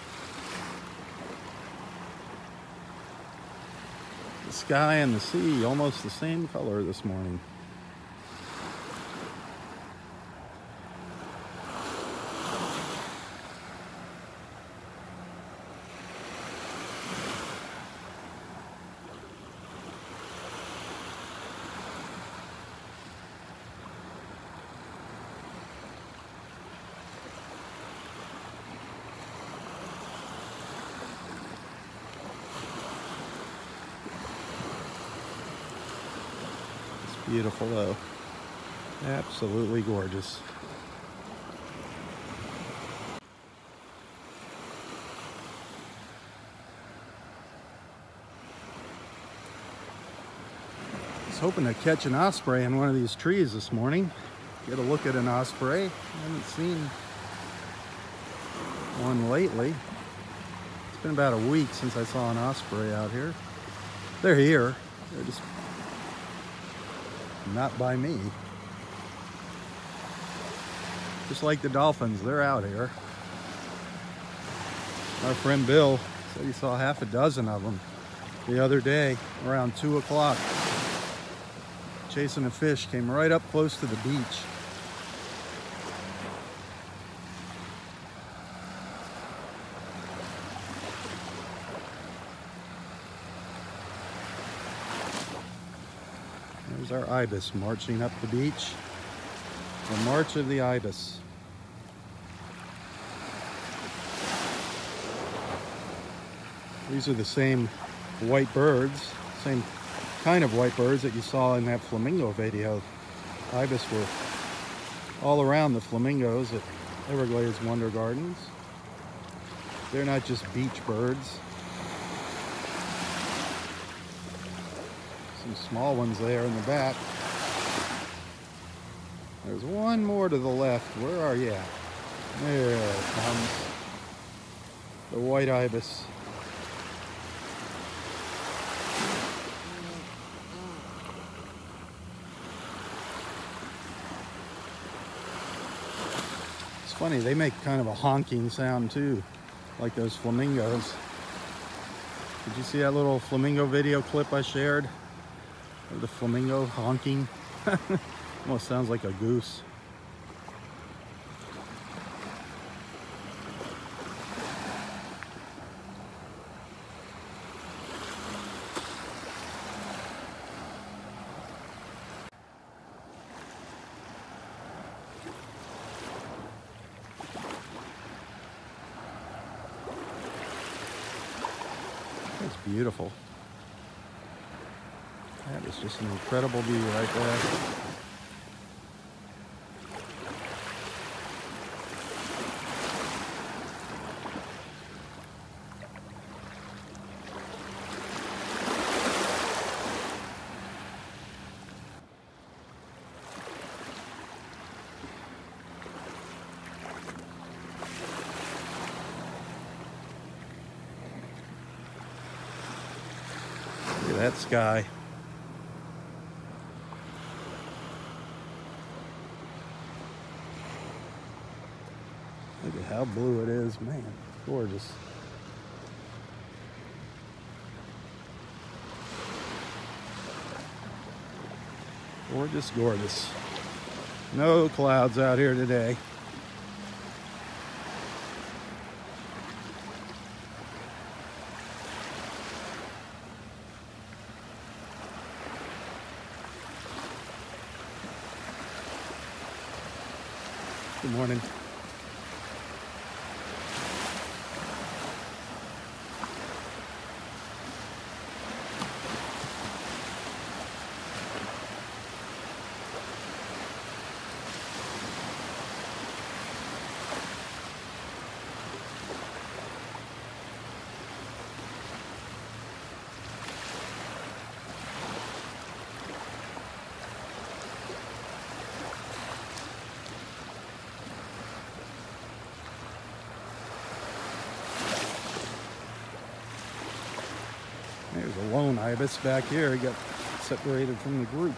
The sky and the sea almost the same color this morning. Beautiful though. Absolutely gorgeous. I was hoping to catch an osprey in one of these trees this morning. Get a look at an osprey. I haven't seen one lately. It's been about a week since I saw an osprey out here. They're here. They're just not by me. Just like the dolphins, they're out here. Our friend Bill said he saw half a dozen of them the other day around 2 o'clock. Chasing a fish, came right up close to the beach. There's our ibis marching up the beach. The march of the ibis. These are the same white birds, same kind of white birds that you saw in that flamingo video. Ibis were all around the flamingos at Everglades Wonder Gardens. They're not just beach birds. Some small ones there in the back. There's one more to the left. Where are you at? There it comes. The white ibis. It's funny, they make kind of a honking sound too, like those flamingos. Did you see that little flamingo video clip I shared? Of the flamingo honking? Almost sounds like a goose. beautiful. That is just an incredible view right there. Look at that sky. Look at how blue it is, man. Gorgeous. Gorgeous, gorgeous. No clouds out here today. Good morning. There's a lone ibis back here. He got separated from the group.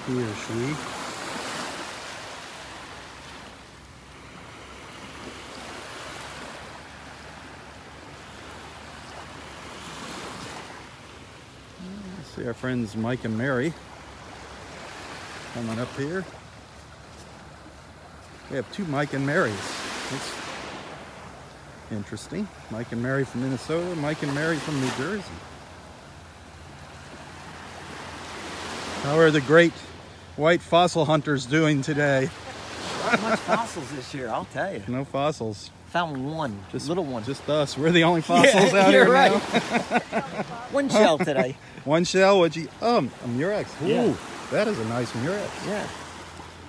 He or she. See our friends Mike and Mary coming up here. We have two Mike and Marys. That's interesting. Mike and Mary from Minnesota, Mike and Mary from New Jersey. How are the great white fossil hunters doing today? Not much fossils this year, I'll tell you. No fossils. Found one, just little one. Just us. We're the only fossils out here right. now. One shell today. One shell. What'd you? A murex. Ooh, Yeah. that is a nice murex. Yeah,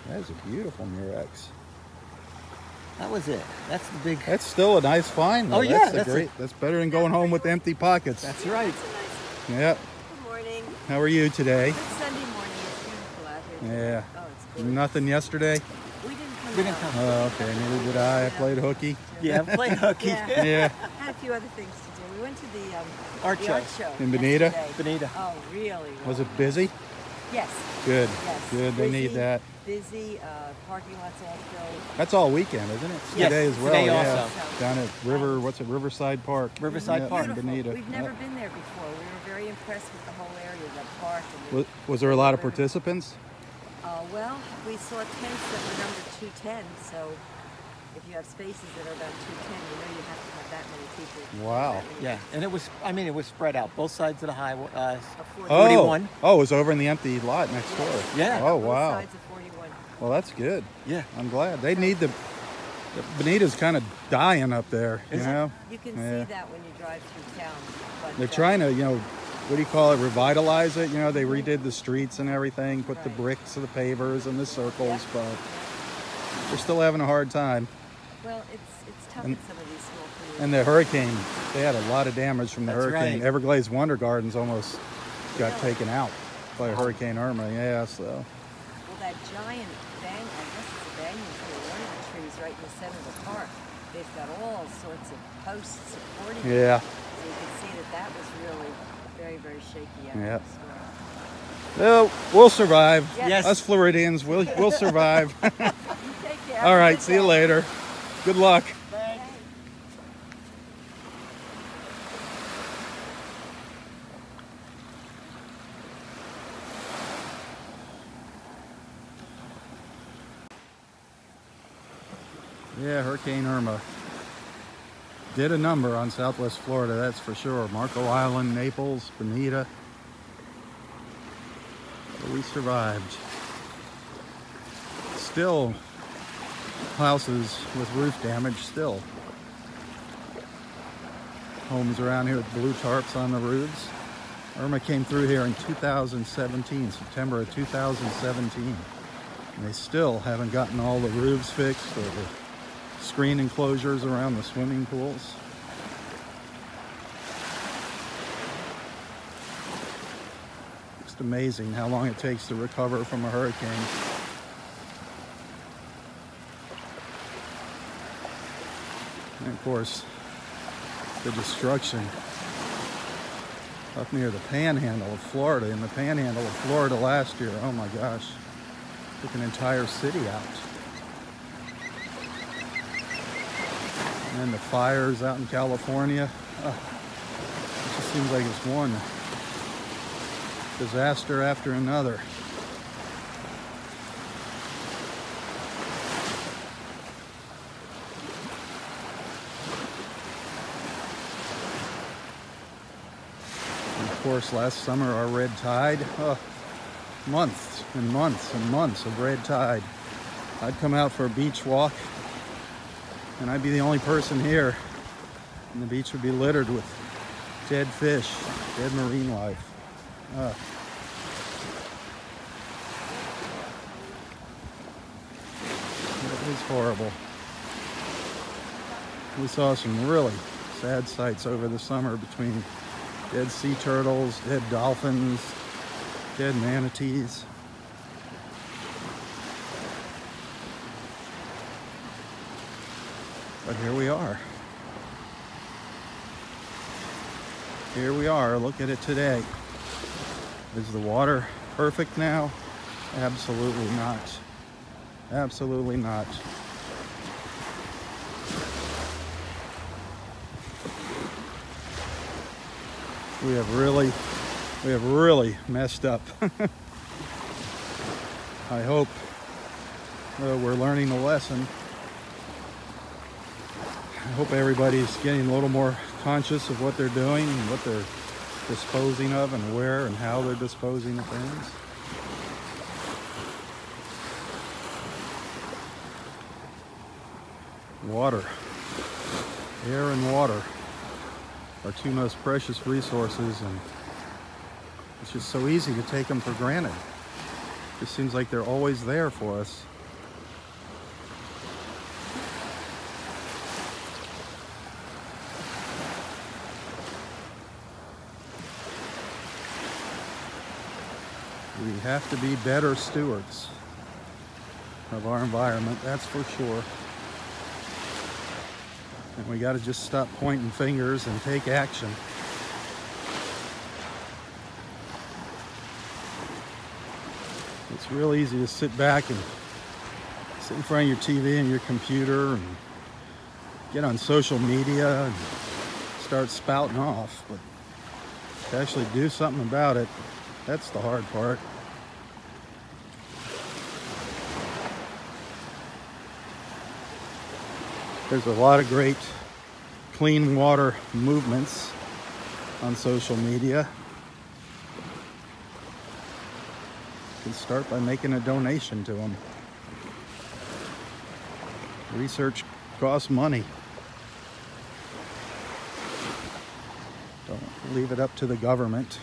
That is a beautiful murex. that was it. That's the big. That's still a nice find. Though. Oh, yeah, that's that's That's better than going home with empty pockets. That's right. Yeah. Good morning. How are you today? It's Sunday morning. It's beautiful out here. Yeah. Oh, it's good. Nothing yesterday? We didn't come We didn't out. come. Oh, okay. Neither did I. I played hooky. Yeah, play hooky. Yeah. Yeah. Had a few other things to do. We went to the Art the show. art show In Bonita? yesterday. Bonita. Oh, really? Was it busy? Yes. Good. Yes. Good. They need Busy, that. Busy. Parking lots all filled. That's all weekend, isn't it? Yes, Today as well. today yeah. also. Down at Riverside Park. Riverside Yeah, Park. in Beautiful. Bonita. We've never Yeah. been there before. We were very impressed with the whole area, the park. And Was there a lot of river. participants? Well, we saw tents that were numbered 210, so if you have spaces that are about 210, you know you have to have that many people. Wow. That many Yeah, people. and it was. I mean, it was spread out both sides of the highway. A 41. Oh, it was over in the empty lot next door. Yeah. Oh, Both wow. sides of 41. Well, that's good. Yeah. I'm glad. They need the Bonita's kind of dying up there, you Is it? know? You can Yeah. see that when you drive through town. But, They're trying to, what do you call it, revitalize it. They redid the streets and everything, put the Right. bricks of the pavers and the circles, Yeah. but they're still having a hard time. Well, it's tough And- in some of these small communities. And the hurricane, they had a lot of damage from the That's hurricane. right. Everglades Wonder Gardens almost got Really? taken out by Hurricane Irma, yeah, so. Well, that giant banyan, I guess it's a banyan tree, one of the trees right in the center of the park, they've got all sorts of posts supporting it. Yeah. So you can see that was really very, very shaky out Yeah. this morning. Well, we'll survive. Yes. Us Floridians, we'll survive. You take care. All right, see you later. Good luck. Thanks. Yeah, Hurricane Irma did a number on Southwest Florida, that's for sure. Marco Island, Naples, Bonita. But we survived. Still houses with roof damage still. Homes around here with blue tarps on the roofs. Irma came through here in 2017, September of 2017. And they still haven't gotten all the roofs fixed or the screen enclosures around the swimming pools. Just amazing how long it takes to recover from a hurricane. And of course, the destruction up near the panhandle of Florida. In the panhandle of Florida last year, oh my gosh, took an entire city out. And then the fires out in California. It just seems like it's one disaster after another. Of course, last summer our red tide, months and months and months of red tide. I'd come out for a beach walk and I'd be the only person here, and the beach would be littered with dead fish, dead marine life. It was horrible. We saw some really sad sights over the summer between dead sea turtles, dead dolphins, dead manatees. But here we are. Here we are. Look at it today. Is the water perfect now? Absolutely not. Absolutely not. We have really messed up. I hope we're learning the lesson. I hope everybody's getting a little more conscious of what they're doing and what they're disposing of and where and how they're disposing of things. Water, air and water, our two most precious resources, and it's just so easy to take them for granted. It just seems like they're always there for us. We have to be better stewards of our environment, that's for sure. And we got to just stop pointing fingers and take action. It's real easy to sit back and sit in front of your TV and your computer and get on social media and start spouting off, but to actually do something about it, that's the hard part. There's a lot of great clean water movements on social media. You can start by making a donation to them. Research costs money. Don't leave it up to the government.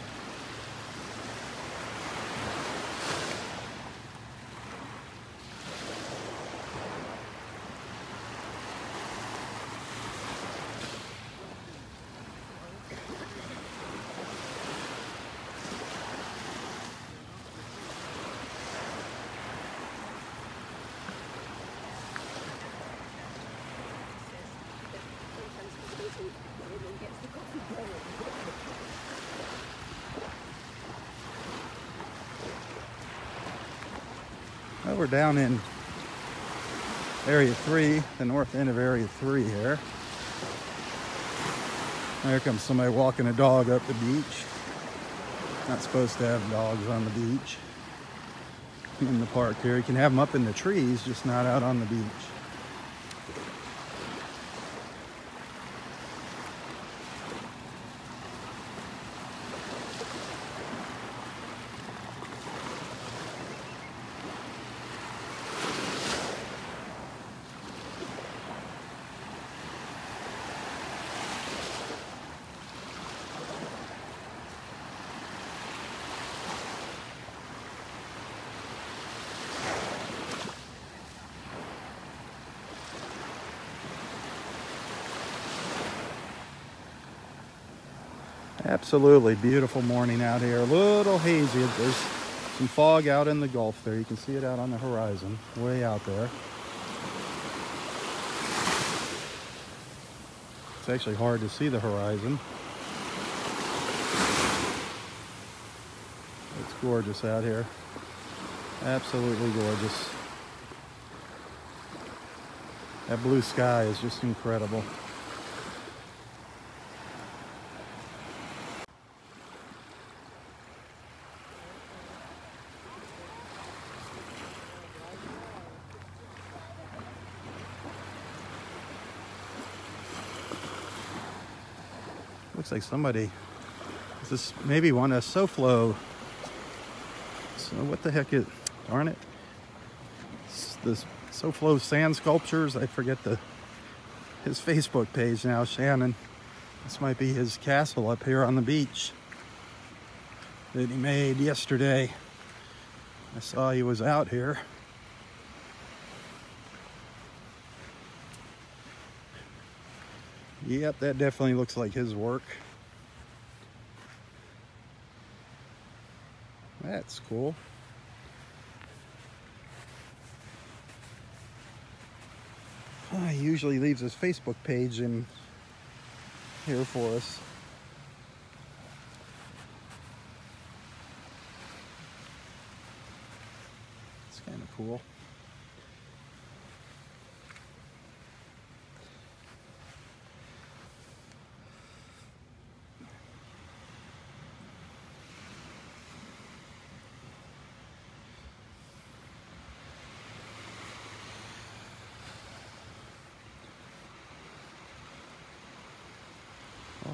Well, we're down in Area 3, the north end of Area 3 here. There comes somebody walking a dog up the beach. Not supposed to have dogs on the beach in the park here. You can have them up in the trees, just not out on the beach. Absolutely beautiful morning out here. A little hazy. There's some fog out in the Gulf there. You can see it out on the horizon, way out there. It's actually hard to see the horizon. It's gorgeous out here. Absolutely gorgeous. That blue sky is just incredible. Looks like somebody, is this maybe one of SoFlo? So what the heck is, darn it. It's this SoFlo sand sculptures. I forget his Facebook page now, Shannon. This might be his castle up here on the beach that he made yesterday. I saw he was out here. Yep, that definitely looks like his work. That's cool. He usually leaves his Facebook page in here for us. It's kind of cool.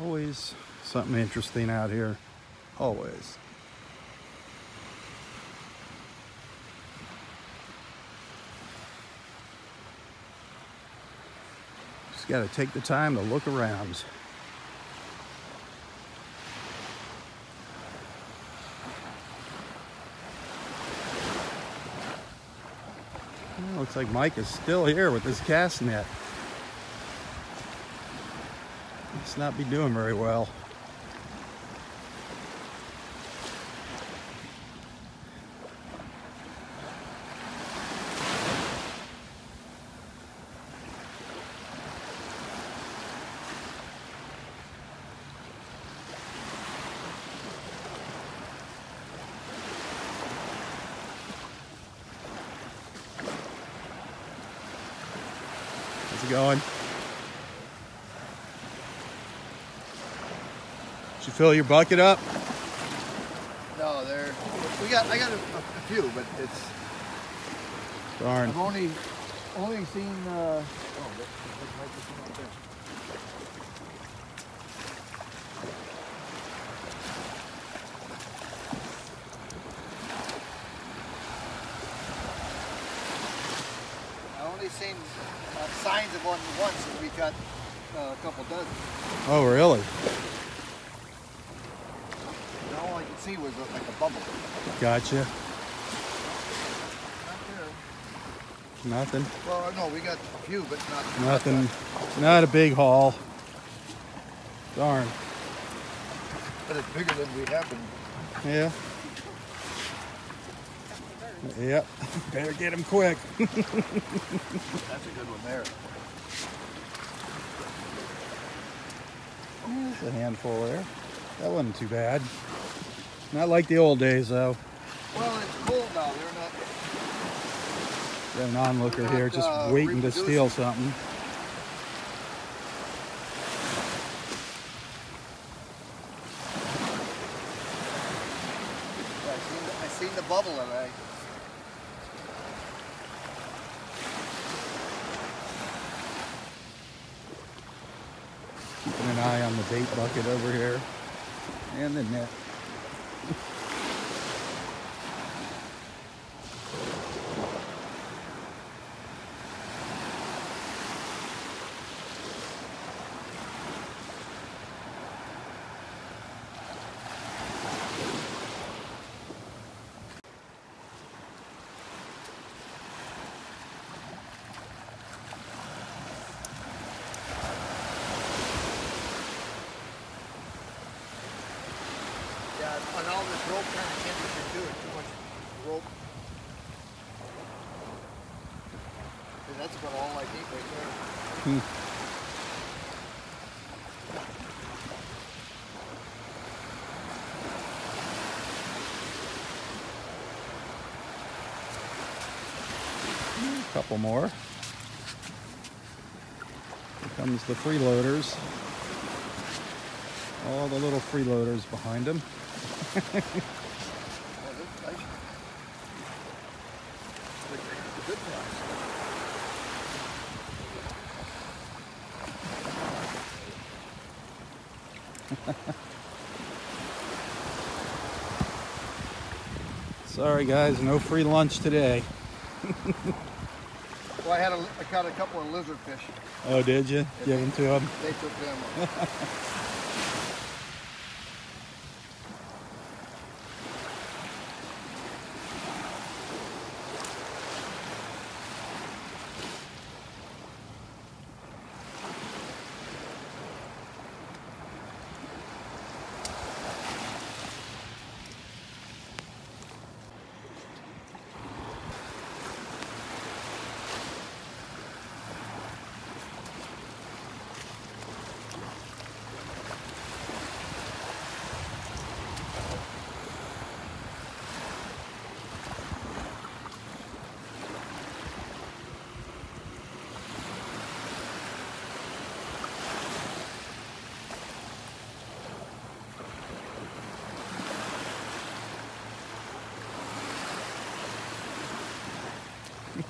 Always something interesting out here. Always. Just got to take the time to look around. Well, looks like Mike is still here with his cast net. Must not be doing very well. How's it going? Did you fill your bucket up? No, I got a few, but it's. Darn. I've only seen. Oh, there's microphone out there. I've only seen signs of one once, and we got a couple dozen. Oh, really? All I could see was like a bubble. Gotcha. Not there. Nothing. Well, no, we got a few, but not. Nothing. Not a big haul. Darn. But it's bigger than we have been. Yeah. Yep. Better get him quick. That's a good one there. There's a handful there. That wasn't too bad. Not like the old days, though. Well, it's cold now. Got an onlooker here just waiting to steal something. I seen the bubble, and Keeping an eye on the bait bucket over here and the net. much rope kind of interesting too. It's too much rope. And that's about all I need right there. A couple more. Here comes the freeloaders. All the little freeloaders behind them. Oh, that's nice. It's a good price. Sorry guys, no free lunch today. Well, I caught a couple of lizardfish. Oh, did you? Give them to them? They took them.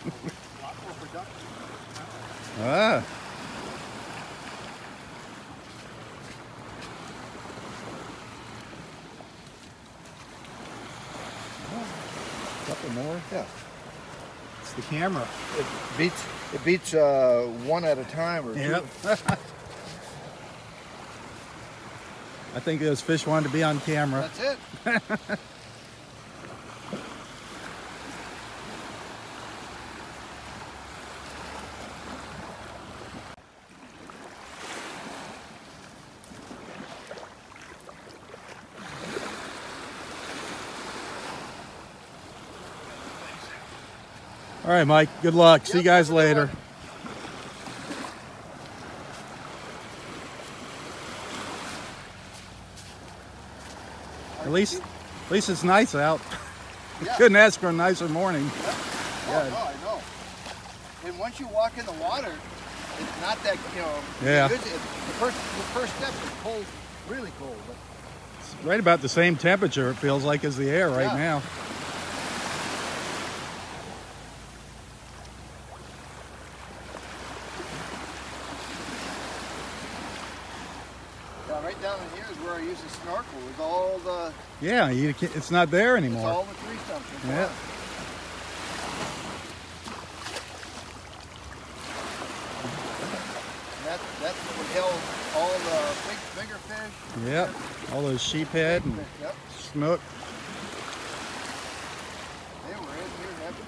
A lot more production. Ah. Couple more. Yeah. It's the camera. It beats one at a time or Yep. two. I think those fish wanted to be on camera. That's it. All right, Mike. Good luck. See you guys have a good later. one. At least it's nice out. Yeah. Couldn't ask for a nicer morning. Oh, no, I know. And once you walk in the water, it's not that, Yeah. the first step is cold, really cold. But It's right about the same temperature it feels like as the air right Yeah. now. right down in here is where I used to snorkel. With all the, Yeah, it's not there it's anymore. all the tree stumps. It's Yeah. gone. And that's what would held all the bigger fish. Yep. All those sheephead and Yep. snook. They were in here heavy.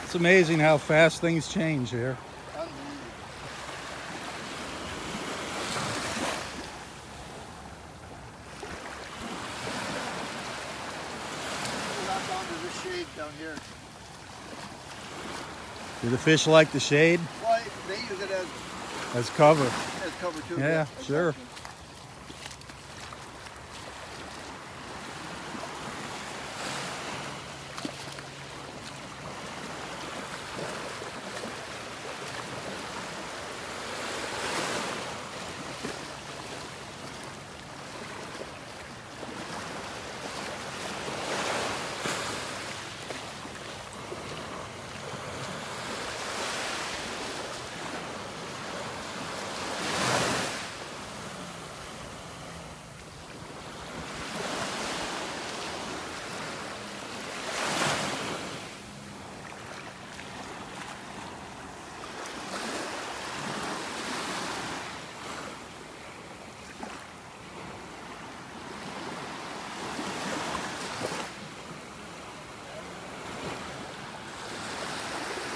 It's amazing how fast things change here. Unbelievable. We'll knock onto this shade down here. Do the fish like the shade Well, they use it as cover? as cover too. Yeah, sure. exactly.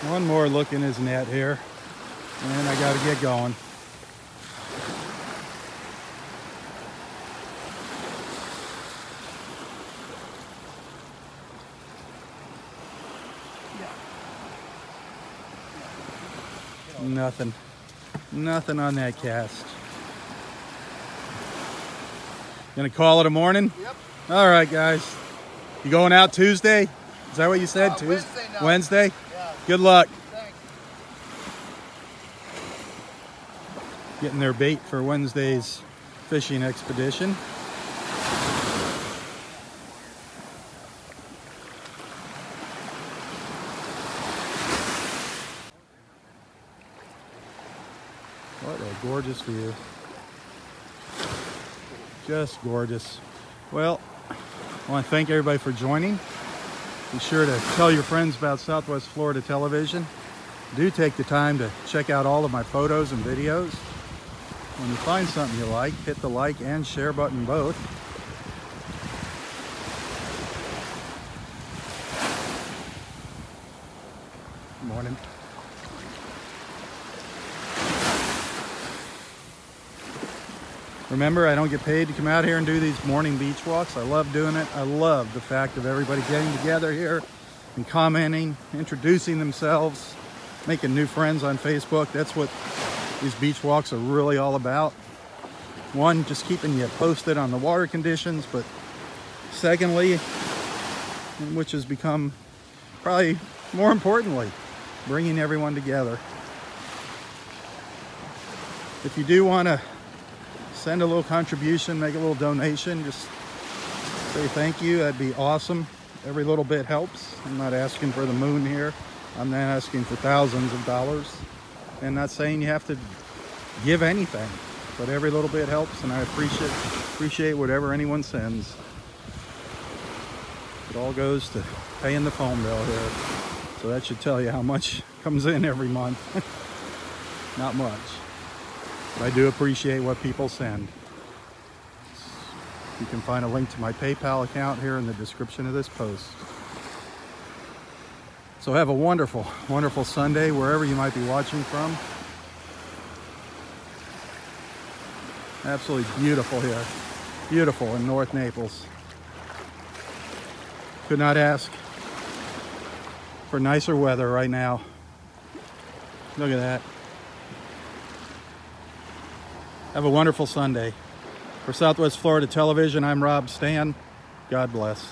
One more look in his net here, and I got to get going. Nothing. Nothing on that cast. Gonna call it a morning? Yep. All right, guys. You going out Tuesday? Is that what you said? Wednesday now. Wednesday? Yeah. Good luck. Thanks. Getting their bait for Wednesday's fishing expedition. What a gorgeous view. Just gorgeous. Well, I want to thank everybody for joining. Be sure to tell your friends about Southwest Florida Television. Do take the time to check out all of my photos and videos. When you find something you like, hit the like and share button both. Good morning. Remember, I don't get paid to come out here and do these morning beach walks. I love doing it. I love the fact of everybody getting together here and commenting, introducing themselves, making new friends on Facebook. That's what these beach walks are really all about. One, just keeping you posted on the water conditions, but secondly, which has become probably more importantly, bringing everyone together. If you do want to send a little contribution, make a little donation, just say thank you, that'd be awesome. Every little bit helps. I'm not asking for the moon here. I'm not asking for thousands of dollars. And not saying you have to give anything, but every little bit helps, and I appreciate whatever anyone sends. It all goes to paying the phone bill here. So that should tell you how much comes in every month. Not much. But I do appreciate what people send. You can find a link to my PayPal account here in the description of this post. So have a wonderful, wonderful Sunday wherever you might be watching from. Absolutely beautiful here. Beautiful in North Naples. Could not ask for nicer weather right now. Look at that. Have a wonderful Sunday. For Southwest Florida Television, I'm Robb Stan. God bless.